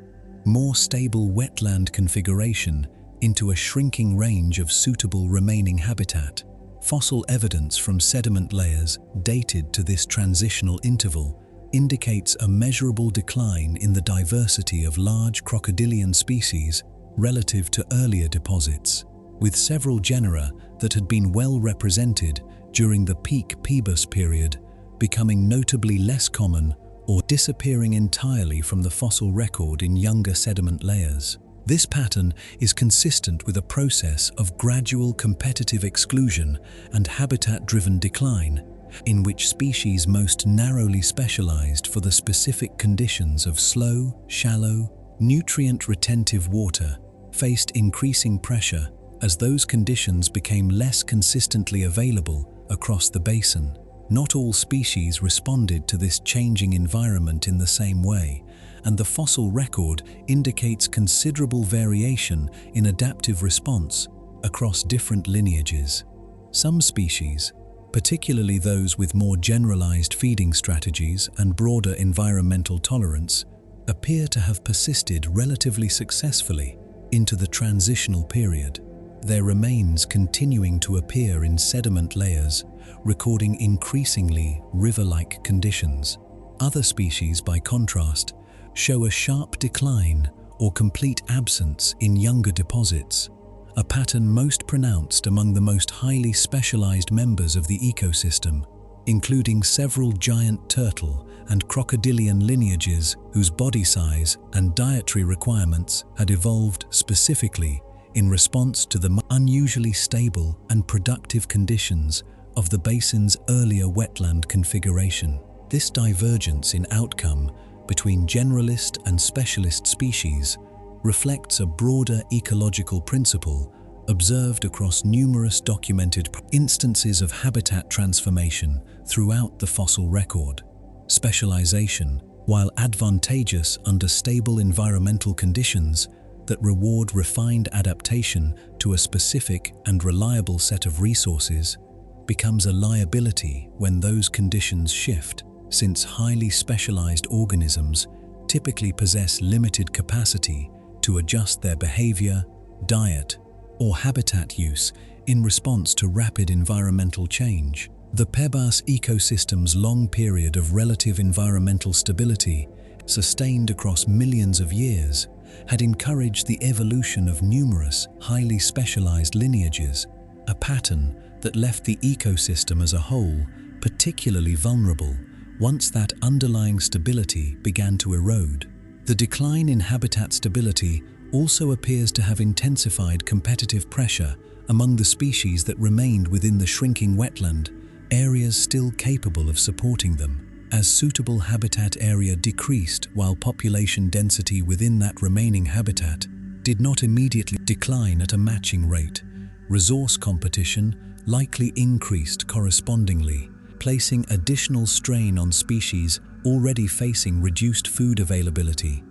more stable wetland configuration into a shrinking range of suitable remaining habitat. Fossil evidence from sediment layers dated to this transitional interval indicates a measurable decline in the diversity of large crocodilian species relative to earlier deposits, with several genera that had been well represented during the peak Pebus period becoming notably less common or disappearing entirely from the fossil record in younger sediment layers. This pattern is consistent with a process of gradual competitive exclusion and habitat-driven decline, in which species most narrowly specialized for the specific conditions of slow, shallow, nutrient-retentive water faced increasing pressure as those conditions became less consistently available across the basin. Not all species responded to this changing environment in the same way, and the fossil record indicates considerable variation in adaptive response across different lineages. Some species, particularly those with more generalized feeding strategies and broader environmental tolerance, appear to have persisted relatively successfully into the transitional period, their remains continuing to appear in sediment layers, recording increasingly river-like conditions. Other species, by contrast, show a sharp decline or complete absence in younger deposits, a pattern most pronounced among the most highly specialized members of the ecosystem, including several giant turtle and crocodilian lineages whose body size and dietary requirements had evolved specifically in response to the unusually stable and productive conditions of the basin's earlier wetland configuration. This divergence in outcome between generalist and specialist species reflects a broader ecological principle observed across numerous documented instances of habitat transformation throughout the fossil record. Specialization, while advantageous under stable environmental conditions that reward refined adaptation to a specific and reliable set of resources, becomes a liability when those conditions shift, since highly specialized organisms typically possess limited capacity to adjust their behavior, diet, or habitat use in response to rapid environmental change. The Pebas ecosystem's long period of relative environmental stability, sustained across millions of years, had encouraged the evolution of numerous highly specialized lineages, a pattern that left the ecosystem as a whole particularly vulnerable once that underlying stability began to erode. The decline in habitat stability also appears to have intensified competitive pressure among the species that remained within the shrinking wetland, areas still capable of supporting them. As suitable habitat area decreased while population density within that remaining habitat did not immediately decline at a matching rate, resource competition likely increased correspondingly, placing additional strain on species already facing reduced food availability.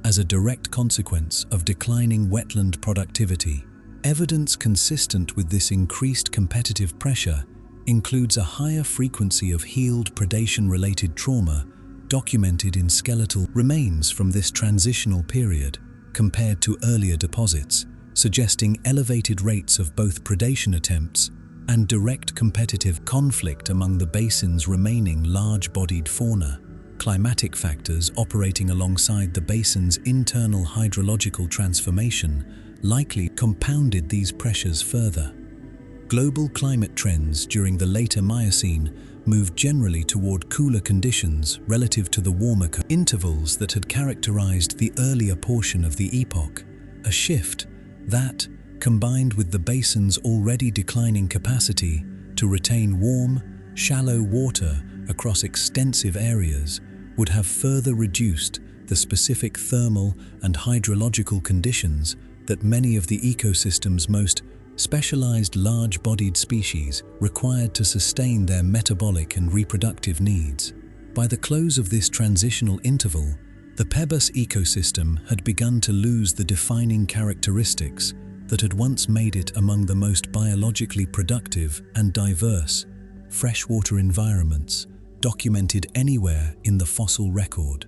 As a direct consequence of declining wetland productivity, evidence consistent with this increased competitive pressure includes a higher frequency of healed predation-related trauma documented in skeletal remains from this transitional period compared to earlier deposits, suggesting elevated rates of both predation attempts and direct competitive conflict among the basin's remaining large-bodied fauna. Climatic factors operating alongside the basin's internal hydrological transformation likely compounded these pressures further. Global climate trends during the later Miocene moved generally toward cooler conditions relative to the warmer intervals that had characterized the earlier portion of the epoch, a shift that, combined with the basin's already declining capacity to retain warm, shallow water across extensive areas, would have further reduced the specific thermal and hydrological conditions that many of the ecosystem's most specialized large-bodied species required to sustain their metabolic and reproductive needs. By the close of this transitional interval, the Pebos ecosystem had begun to lose the defining characteristics that had once made it among the most biologically productive and diverse freshwater environments documented anywhere in the fossil record.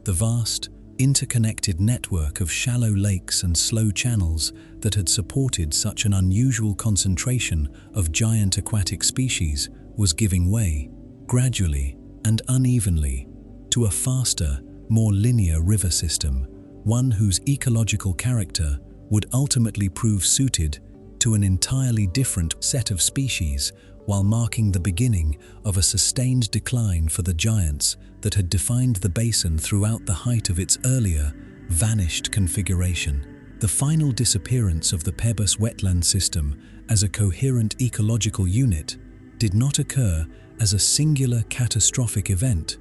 The vast, interconnected network of shallow lakes and slow channels that had supported such an unusual concentration of giant aquatic species was giving way, gradually and unevenly, to a faster, more linear river system, one whose ecological character would ultimately prove suited to an entirely different set of species, while marking the beginning of a sustained decline for the giants that had defined the basin throughout the height of its earlier, vanished configuration. The final disappearance of the Pebos wetland system as a coherent ecological unit did not occur as a singular catastrophic event,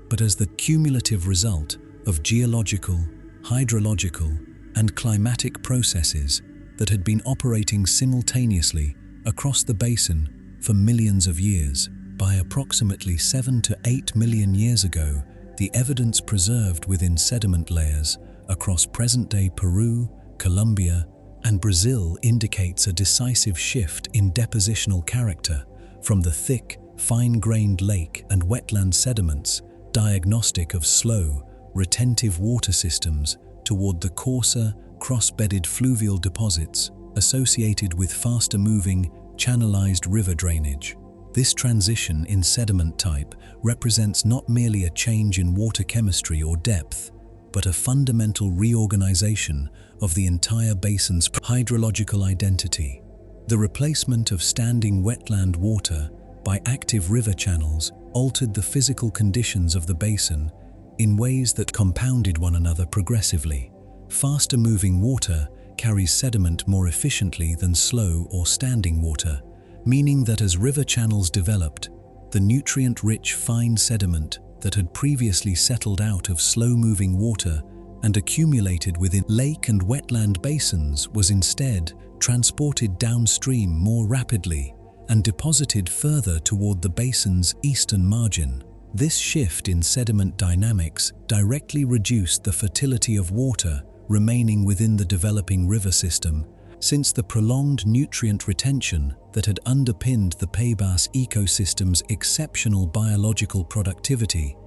but as the cumulative result of geological, hydrological, and climatic processes that had been operating simultaneously across the basin for millions of years. By approximately 7 to 8 million years ago, the evidence preserved within sediment layers across present-day Peru, Colombia, and Brazil indicates a decisive shift in depositional character from the thick, fine-grained lake and wetland sediments, diagnostic of slow, retentive water systems, toward the coarser, cross-bedded fluvial deposits associated with faster-moving, channelized river drainage. This transition in sediment type represents not merely a change in water chemistry or depth, but a fundamental reorganization of the entire basin's hydrological identity. The replacement of standing wetland water by active river channels altered the physical conditions of the basin in ways that compounded one another progressively. Faster-moving water carries sediment more efficiently than slow or standing water, meaning that as river channels developed, the nutrient-rich fine sediment that had previously settled out of slow-moving water and accumulated within lake and wetland basins was instead transported downstream more rapidly and deposited further toward the basin's eastern margin. This shift in sediment dynamics directly reduced the fertility of water remaining within the developing river system, since the prolonged nutrient retention that had underpinned the Pebos ecosystem's exceptional biological productivity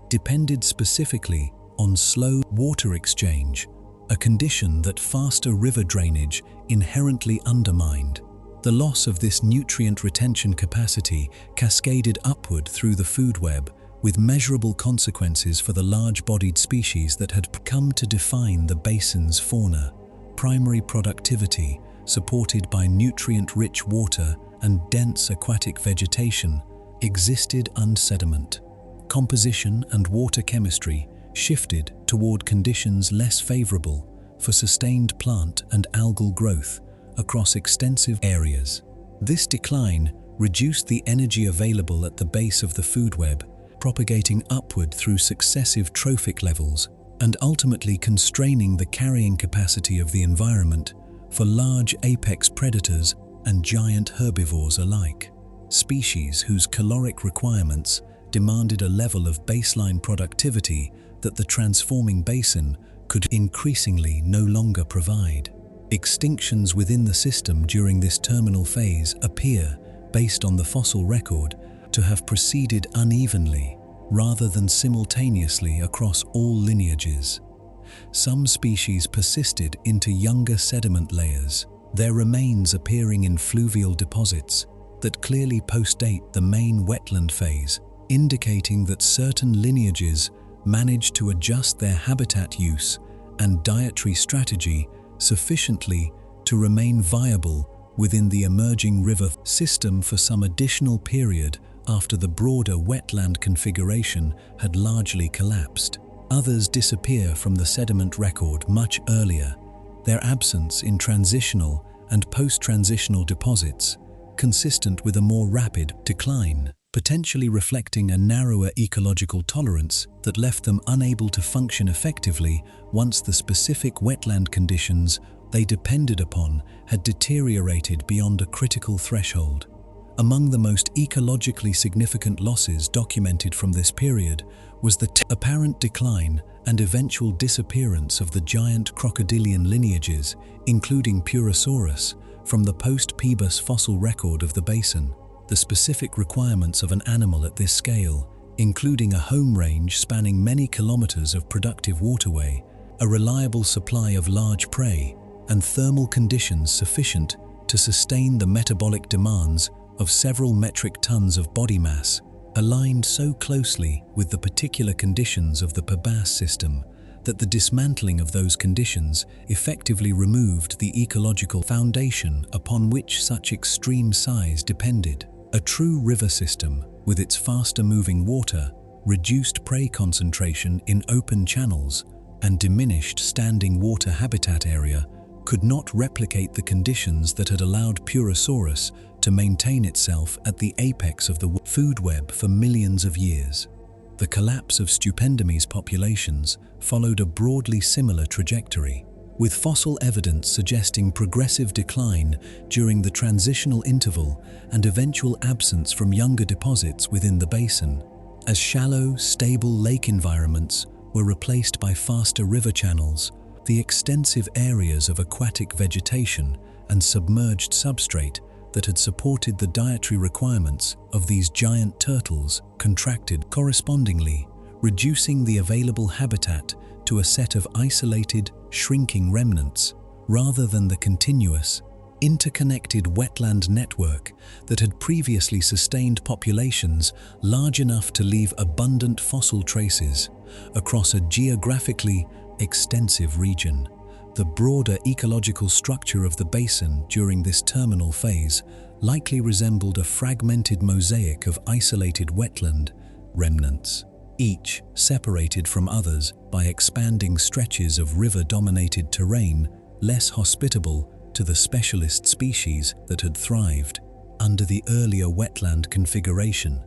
depended specifically on slow water exchange, a condition that faster river drainage inherently undermined. The loss of this nutrient retention capacity cascaded upward through the food web, with measurable consequences for the large-bodied species that had come to define the basin's fauna. Primary productivity, supported by nutrient-rich water and dense aquatic vegetation, existed unsediment. Composition and water chemistry shifted toward conditions less favorable for sustained plant and algal growth across extensive areas. This decline reduced the energy available at the base of the food web, propagating upward through successive trophic levels and ultimately constraining the carrying capacity of the environment for large apex predators and giant herbivores alike. Species whose caloric requirements demanded a level of baseline productivity that the transforming basin could increasingly no longer provide. Extinctions within the system during this terminal phase appear, based on the fossil record, to have proceeded unevenly, rather than simultaneously across all lineages. Some species persisted into younger sediment layers, their remains appearing in fluvial deposits that clearly postdate the main wetland phase, indicating that certain lineages managed to adjust their habitat use and dietary strategy sufficiently to remain viable within the emerging river system for some additional period after the broader wetland configuration had largely collapsed. Others disappear from the sediment record much earlier, their absence in transitional and post-transitional deposits consistent with a more rapid decline, potentially reflecting a narrower ecological tolerance that left them unable to function effectively once the specific wetland conditions they depended upon had deteriorated beyond a critical threshold. Among the most ecologically significant losses documented from this period was the apparent decline and eventual disappearance of the giant crocodilian lineages, including Purussaurus, from the post-Pebus fossil record of the basin. The specific requirements of an animal at this scale, including a home range spanning many kilometers of productive waterway, a reliable supply of large prey, and thermal conditions sufficient to sustain the metabolic demands of several metric tons of body mass, aligned so closely with the particular conditions of the Pebus system that the dismantling of those conditions effectively removed the ecological foundation upon which such extreme size depended. A true river system, with its faster-moving water, reduced prey concentration in open channels, and diminished standing water habitat area, could not replicate the conditions that had allowed Purussaurus to maintain itself at the apex of the food web for millions of years. The collapse of Stupendomys populations followed a broadly similar trajectory, with fossil evidence suggesting progressive decline during the transitional interval and eventual absence from younger deposits within the basin, as shallow, stable lake environments were replaced by faster river channels. The extensive areas of aquatic vegetation and submerged substrate that had supported the dietary requirements of these giant turtles contracted correspondingly, reducing the available habitat to a set of isolated, shrinking remnants, rather than the continuous, interconnected wetland network that had previously sustained populations large enough to leave abundant fossil traces across a geographically extensive region. The broader ecological structure of the basin during this terminal phase likely resembled a fragmented mosaic of isolated wetland remnants, each separated from others by expanding stretches of river-dominated terrain less hospitable to the specialist species that had thrived under the earlier wetland configuration.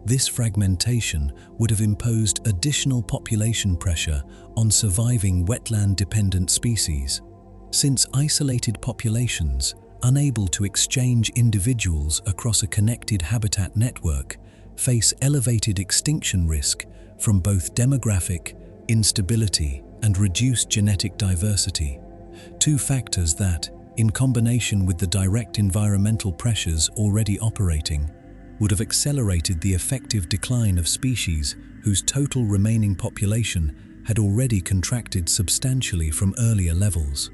This fragmentation would have imposed additional population pressure on surviving wetland-dependent species, since isolated populations, unable to exchange individuals across a connected habitat network, face elevated extinction risk from both demographic instability and reduced genetic diversity, two factors that, in combination with the direct environmental pressures already operating, would have accelerated the effective decline of species whose total remaining population had already contracted substantially from earlier levels.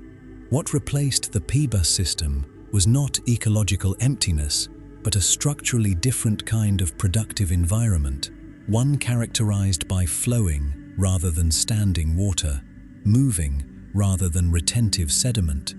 What replaced the Pebus system was not ecological emptiness, but a structurally different kind of productive environment, one characterized by flowing rather than standing water, moving rather than retentive sediment,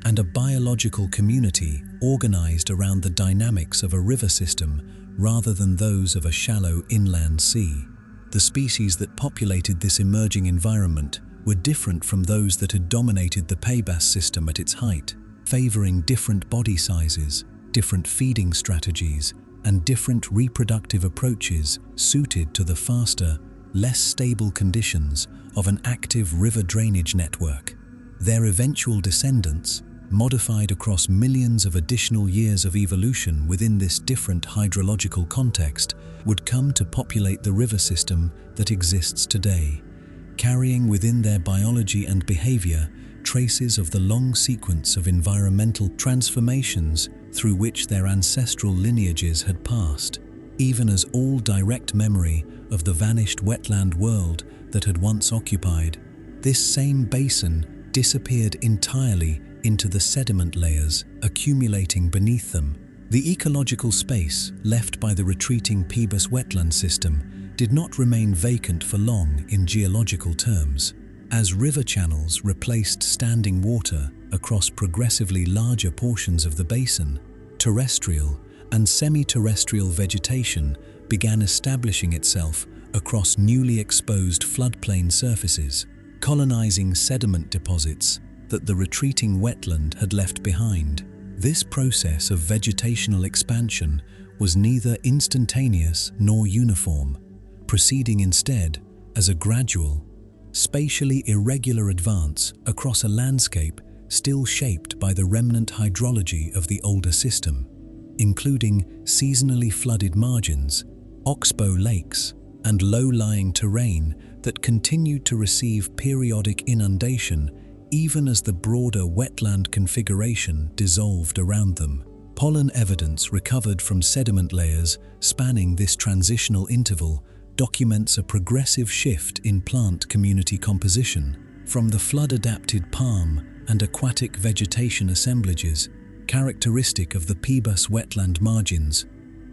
and a biological community organized around the dynamics of a river system rather than those of a shallow inland sea. The species that populated this emerging environment were different from those that had dominated the Pebus system at its height, favoring different body sizes, different feeding strategies, and different reproductive approaches suited to the faster, less stable conditions of an active river drainage network. Their eventual descendants, modified across millions of additional years of evolution within this different hydrological context, would come to populate the river system that exists today, carrying within their biology and behavior traces of the long sequence of environmental transformations through which their ancestral lineages had passed. even as all direct memory of the vanished wetland world that had once occupied, this same basin disappeared entirely into the sediment layers accumulating beneath them. The ecological space left by the retreating Purussaurus wetland system did not remain vacant for long in geological terms. As river channels replaced standing water across progressively larger portions of the basin, terrestrial and semi-terrestrial vegetation began establishing itself across newly exposed floodplain surfaces, colonizing sediment deposits that the retreating wetland had left behind. This process of vegetational expansion was neither instantaneous nor uniform, proceeding instead as a gradual, spatially irregular advance across a landscape still shaped by the remnant hydrology of the older system, including seasonally flooded margins, oxbow lakes, and low-lying terrain that continued to receive periodic inundation even as the broader wetland configuration dissolved around them. Pollen evidence recovered from sediment layers spanning this transitional interval documents a progressive shift in plant community composition, from the flood-adapted palm and aquatic vegetation assemblages characteristic of the Purussaurus wetland margins,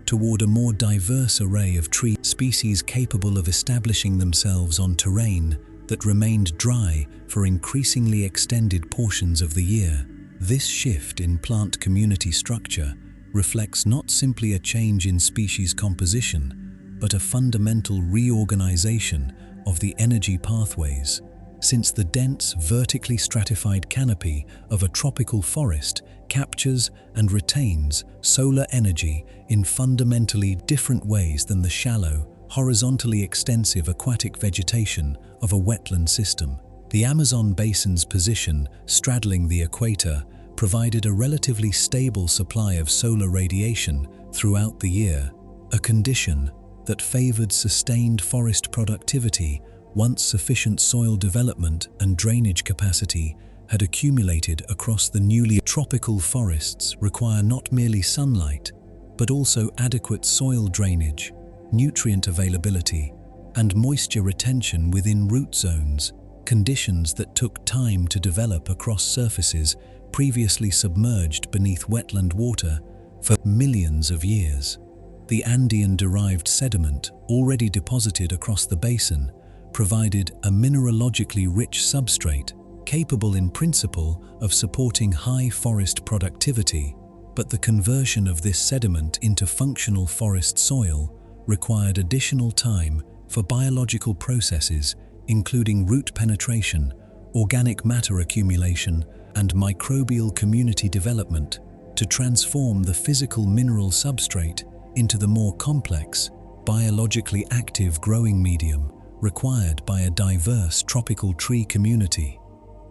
toward a more diverse array of tree species capable of establishing themselves on terrain that remained dry for increasingly extended portions of the year. This shift in plant community structure reflects not simply a change in species composition, but a fundamental reorganization of the energy pathways, since the dense, vertically stratified canopy of a tropical forest captures and retains solar energy in fundamentally different ways than the shallow, horizontally extensive aquatic vegetation of a wetland system. The Amazon basin's position straddling the equator provided a relatively stable supply of solar radiation throughout the year, a condition that favored sustained forest productivity once sufficient soil development and drainage capacity had accumulated across the newly tropical forests require not merely sunlight, but also adequate soil drainage, nutrient availability, and moisture retention within root zones, conditions that took time to develop across surfaces previously submerged beneath wetland water for millions of years. The Andean-derived sediment already deposited across the basin provided a mineralogically rich substrate capable in principle of supporting high forest productivity, but the conversion of this sediment into functional forest soil required additional time for biological processes including root penetration, organic matter accumulation, and microbial community development to transform the physical mineral substrate into the more complex, biologically active growing medium required by a diverse tropical tree community.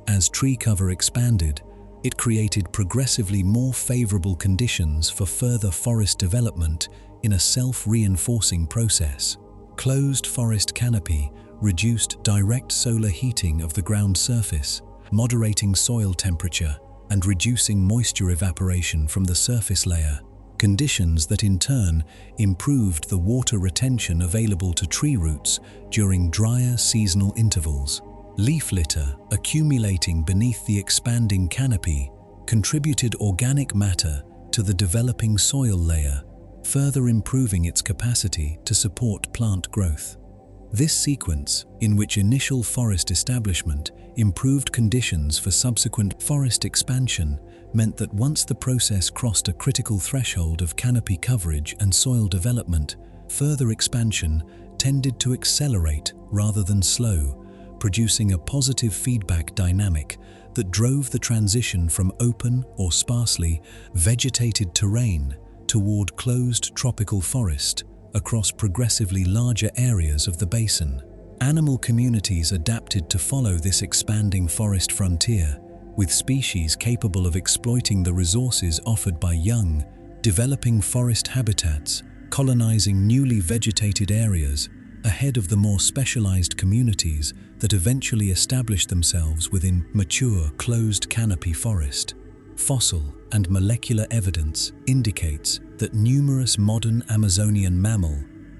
As tree cover expanded, it created progressively more favorable conditions for further forest development in a self-reinforcing process. Closed forest canopy reduced direct solar heating of the ground surface, moderating soil temperature and reducing moisture evaporation from the surface layer, conditions that in turn improved the water retention available to tree roots during drier seasonal intervals. Leaf litter accumulating beneath the expanding canopy contributed organic matter to the developing soil layer, further improving its capacity to support plant growth. This sequence, in which initial forest establishment improved conditions for subsequent forest expansion, meant that once the process crossed a critical threshold of canopy coverage and soil development, further expansion tended to accelerate rather than slow, producing a positive feedback dynamic that drove the transition from open or sparsely vegetated terrain toward closed tropical forest across progressively larger areas of the basin. Animal communities adapted to follow this expanding forest frontier, with species capable of exploiting the resources offered by young, developing forest habitats, colonizing newly vegetated areas ahead of the more specialized communities that eventually established themselves within mature, closed canopy forest. Fossil and molecular evidence indicates that numerous modern Amazonian mammal,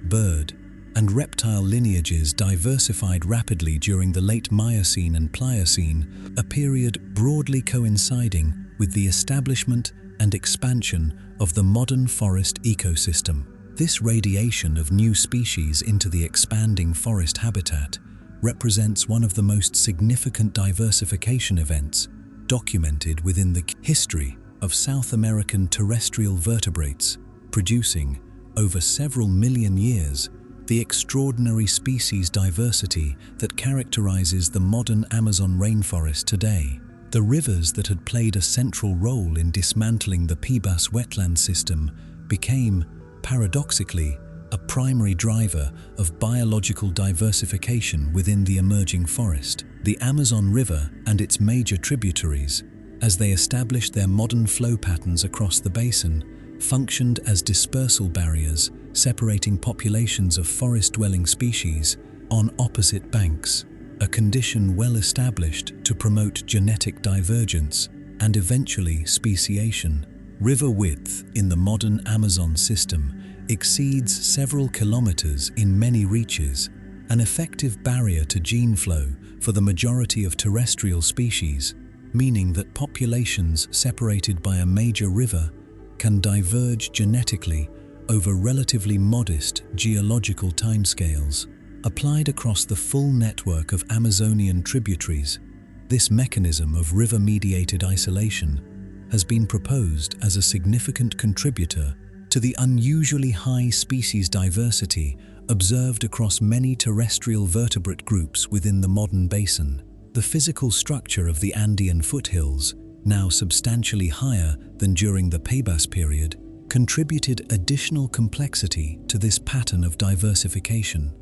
bird, and reptile lineages diversified rapidly during the late Miocene and Pliocene, a period broadly coinciding with the establishment and expansion of the modern forest ecosystem. This radiation of new species into the expanding forest habitat represents one of the most significant diversification events documented within the history of South American terrestrial vertebrates, producing, over several million years, the extraordinary species diversity that characterizes the modern Amazon rainforest today. The rivers that had played a central role in dismantling the PBAS wetland system became, paradoxically, a primary driver of biological diversification within the emerging forest. The Amazon River and its major tributaries, as they established their modern flow patterns across the basin, functioned as dispersal barriers separating populations of forest-dwelling species on opposite banks, a condition well established to promote genetic divergence and eventually speciation. River width in the modern Amazon system exceeds several kilometers in many reaches, an effective barrier to gene flow for the majority of terrestrial species, meaning that populations separated by a major river can diverge genetically over relatively modest geological timescales. Applied across the full network of Amazonian tributaries, this mechanism of river-mediated isolation has been proposed as a significant contributor to the unusually high species diversity observed across many terrestrial vertebrate groups within the modern basin. The physical structure of the Andean foothills, now substantially higher than during the PBAS period, contributed additional complexity to this pattern of diversification.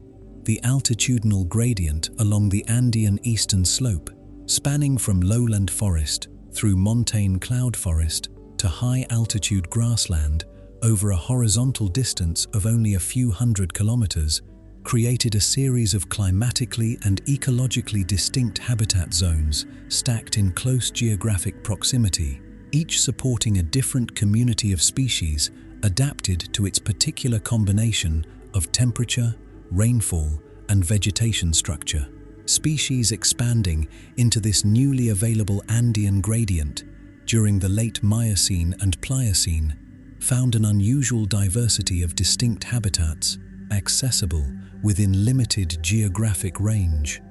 The altitudinal gradient along the Andean eastern slope, spanning from lowland forest through montane cloud forest to high-altitude grassland over a horizontal distance of only a few hundred kilometers, created a series of climatically and ecologically distinct habitat zones stacked in close geographic proximity, each supporting a different community of species adapted to its particular combination of temperature, rainfall, and vegetation structure. Species expanding into this newly available Andean gradient during the late Miocene and Pliocene found an unusual diversity of distinct habitats accessible within limited geographic range,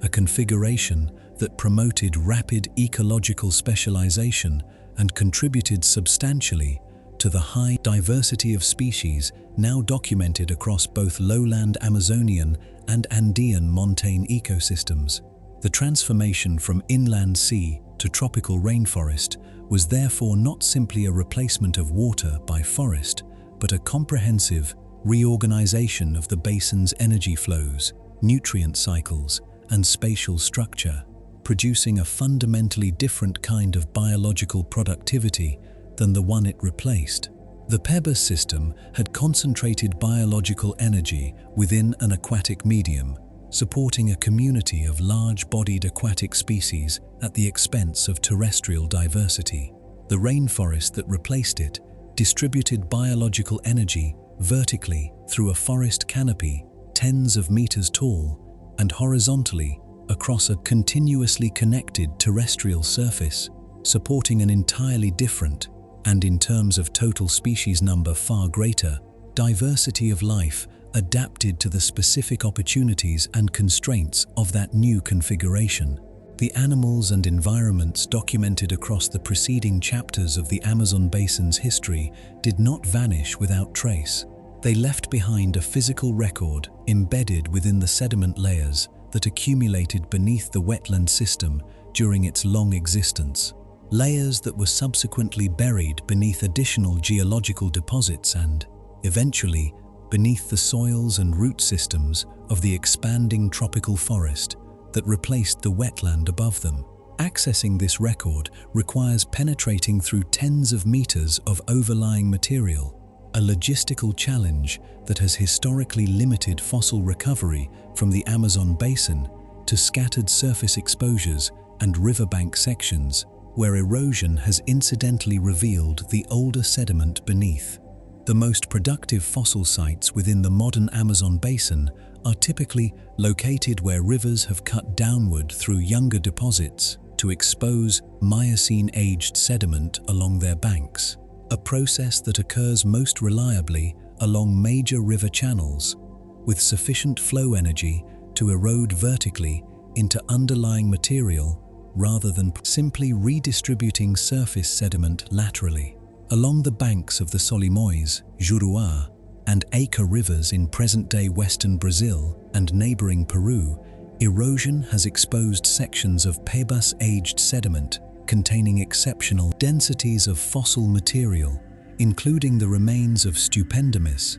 a configuration that promoted rapid ecological specialization and contributed substantially to the high diversity of species now documented across both lowland Amazonian and Andean montane ecosystems. The transformation from inland sea to tropical rainforest was therefore not simply a replacement of water by forest, but a comprehensive reorganization of the basin's energy flows, nutrient cycles, and spatial structure, producing a fundamentally different kind of biological productivity than the one it replaced. The PBAS system had concentrated biological energy within an aquatic medium, supporting a community of large-bodied aquatic species at the expense of terrestrial diversity. The rainforest that replaced it distributed biological energy vertically through a forest canopy tens of meters tall and horizontally across a continuously connected terrestrial surface, supporting an entirely different, and in terms of total species number far greater, diversity of life adapted to the specific opportunities and constraints of that new configuration. The animals and environments documented across the preceding chapters of the Amazon basin's history did not vanish without trace. They left behind a physical record embedded within the sediment layers that accumulated beneath the wetland system during its long existence. Layers that were subsequently buried beneath additional geological deposits and, eventually, beneath the soils and root systems of the expanding tropical forest that replaced the wetland above them. Accessing this record requires penetrating through tens of meters of overlying material, a logistical challenge that has historically limited fossil recovery from the Amazon basin to scattered surface exposures and riverbank sections where erosion has incidentally revealed the older sediment beneath. The The most productive fossil sites within the modern Amazon basin are typically located where rivers have cut downward through younger deposits to expose Miocene-aged sediment along their banks, a process that occurs most reliably along major river channels, with sufficient flow energy to erode vertically into underlying material rather than simply redistributing surface sediment laterally. Along the banks of the Solimões, Juruá, and Acre rivers in present-day western Brazil and neighboring Peru, erosion has exposed sections of Pebas-aged sediment containing exceptional densities of fossil material, including the remains of Stupendimus,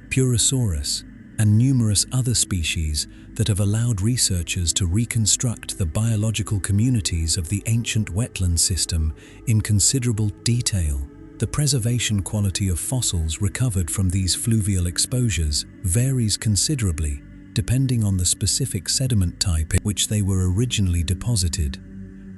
Purussaurus, and numerous other species that have allowed researchers to reconstruct the biological communities of the ancient wetland system in considerable detail. The preservation quality of fossils recovered from these fluvial exposures varies considerably depending on the specific sediment type in which they were originally deposited.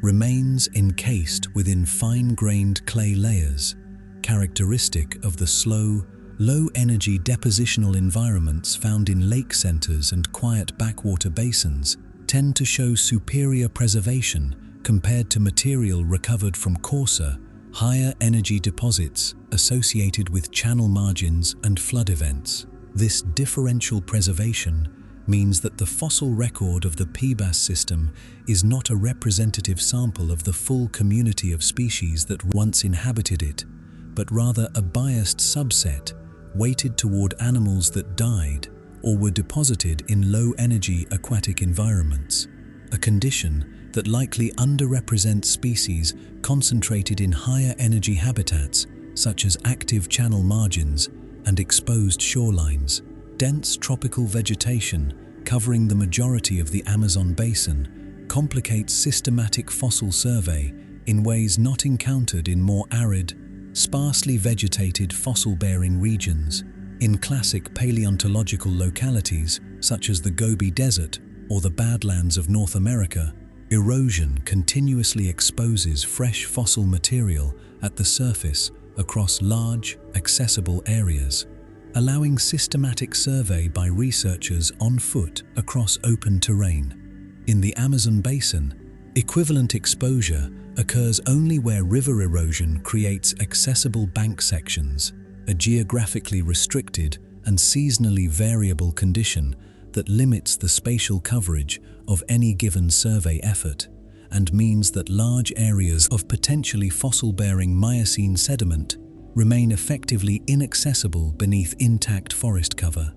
Remains encased within fine-grained clay layers, characteristic of the slow, low-energy depositional environments found in lake centers and quiet backwater basins, tend to show superior preservation compared to material recovered from coarser, higher-energy deposits associated with channel margins and flood events. This differential preservation means that the fossil record of the Pebas system is not a representative sample of the full community of species that once inhabited it, but rather a biased subset weighted toward animals that died or were deposited in low-energy aquatic environments, a condition that likely underrepresents species concentrated in higher-energy habitats such as active channel margins and exposed shorelines. Dense tropical vegetation covering the majority of the Amazon basin complicates systematic fossil survey in ways not encountered in more arid, sparsely vegetated fossil-bearing regions. In classic paleontological localities such as the Gobi Desert or the Badlands of North America, erosion continuously exposes fresh fossil material at the surface across large, accessible areas, allowing systematic survey by researchers on foot across open terrain. In the Amazon basin, equivalent exposure occurs only where river erosion creates accessible bank sections, a geographically restricted and seasonally variable condition that limits the spatial coverage of any given survey effort and means that large areas of potentially fossil-bearing Miocene sediment remain effectively inaccessible beneath intact forest cover.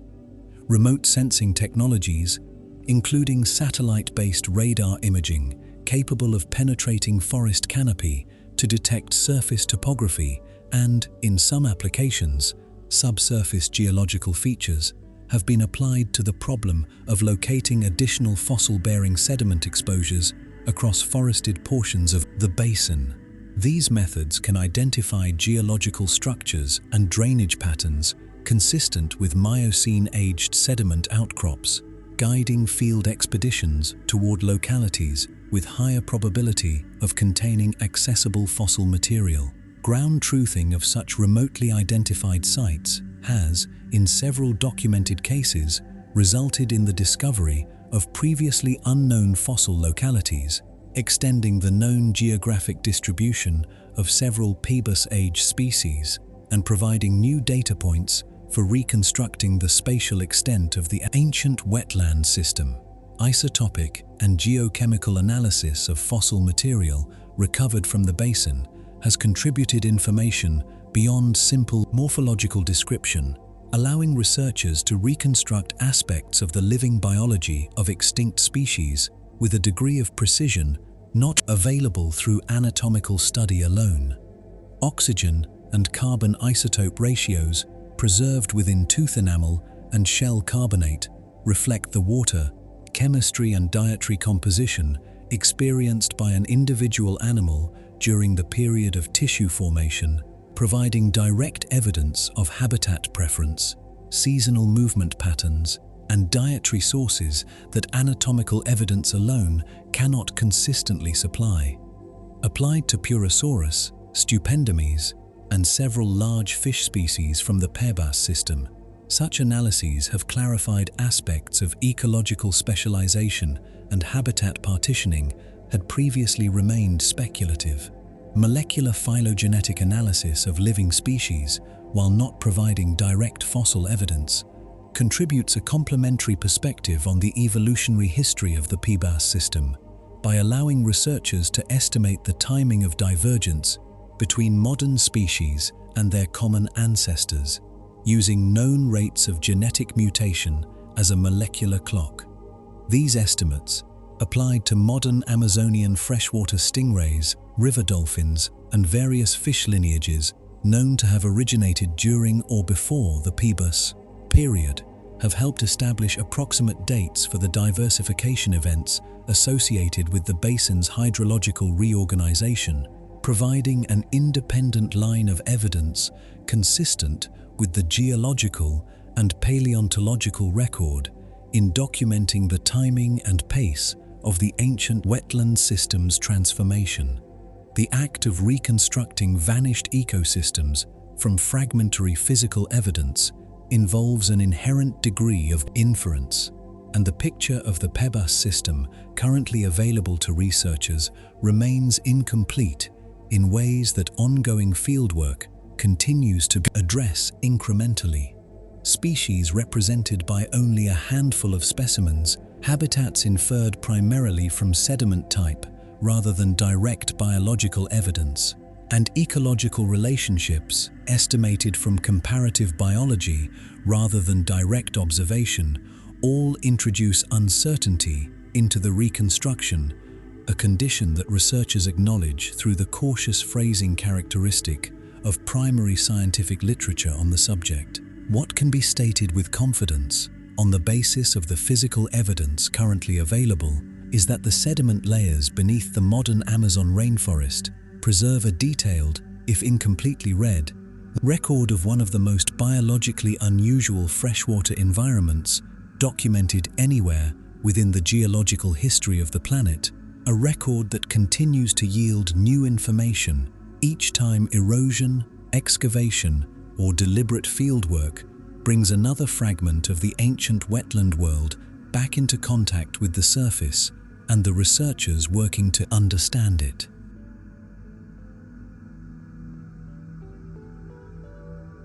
Remote sensing technologies, including satellite-based radar imaging capable of penetrating forest canopy to detect surface topography and, in some applications, subsurface geological features, have been applied to the problem of locating additional fossil-bearing sediment exposures across forested portions of the basin. These methods can identify geological structures and drainage patterns consistent with Miocene-aged sediment outcrops, guiding field expeditions toward localities with higher probability of containing accessible fossil material. Ground truthing of such remotely identified sites has, in several documented cases, resulted in the discovery of previously unknown fossil localities, extending the known geographic distribution of several Pebas-age species and providing new data points for reconstructing the spatial extent of the ancient wetland system. Isotopic and geochemical analysis of fossil material recovered from the basin has contributed information beyond simple morphological description, allowing researchers to reconstruct aspects of the living biology of extinct species with a degree of precision not available through anatomical study alone. Oxygen and carbon isotope ratios preserved within tooth enamel and shell carbonate reflect the water, chemistry and dietary composition experienced by an individual animal during the period of tissue formation, providing direct evidence of habitat preference, seasonal movement patterns, and dietary sources that anatomical evidence alone cannot consistently supply. Applied to Purussaurus, Stupendimes, and several large fish species from the Purussaurus system. Such analyses have clarified aspects of ecological specialization and habitat partitioning had previously remained speculative. Molecular phylogenetic analysis of living species, while not providing direct fossil evidence, contributes a complementary perspective on the evolutionary history of the Purussaurus system by allowing researchers to estimate the timing of divergence between modern species and their common ancestors, using known rates of genetic mutation as a molecular clock. These estimates, applied to modern Amazonian freshwater stingrays, river dolphins, and various fish lineages known to have originated during or before the Purussaurus period, have helped establish approximate dates for the diversification events associated with the basin's hydrological reorganization, providing an independent line of evidence consistent with the geological and paleontological record in documenting the timing and pace of the ancient wetland system's transformation. The act of reconstructing vanished ecosystems from fragmentary physical evidence involves an inherent degree of inference, and the picture of the Purussaurus system currently available to researchers remains incomplete in ways that ongoing fieldwork continues to address incrementally. Species represented by only a handful of specimens, habitats inferred primarily from sediment type rather than direct biological evidence, and ecological relationships estimated from comparative biology rather than direct observation all introduce uncertainty into the reconstruction, a condition that researchers acknowledge through the cautious phrasing characteristic of primary scientific literature on the subject. What can be stated with confidence on the basis of the physical evidence currently available is that the sediment layers beneath the modern Amazon rainforest preserve a detailed, if incompletely read, record of one of the most biologically unusual freshwater environments documented anywhere within the geological history of the planet, a record that continues to yield new information each time erosion, excavation, or deliberate fieldwork brings another fragment of the ancient wetland world back into contact with the surface and the researchers working to understand it.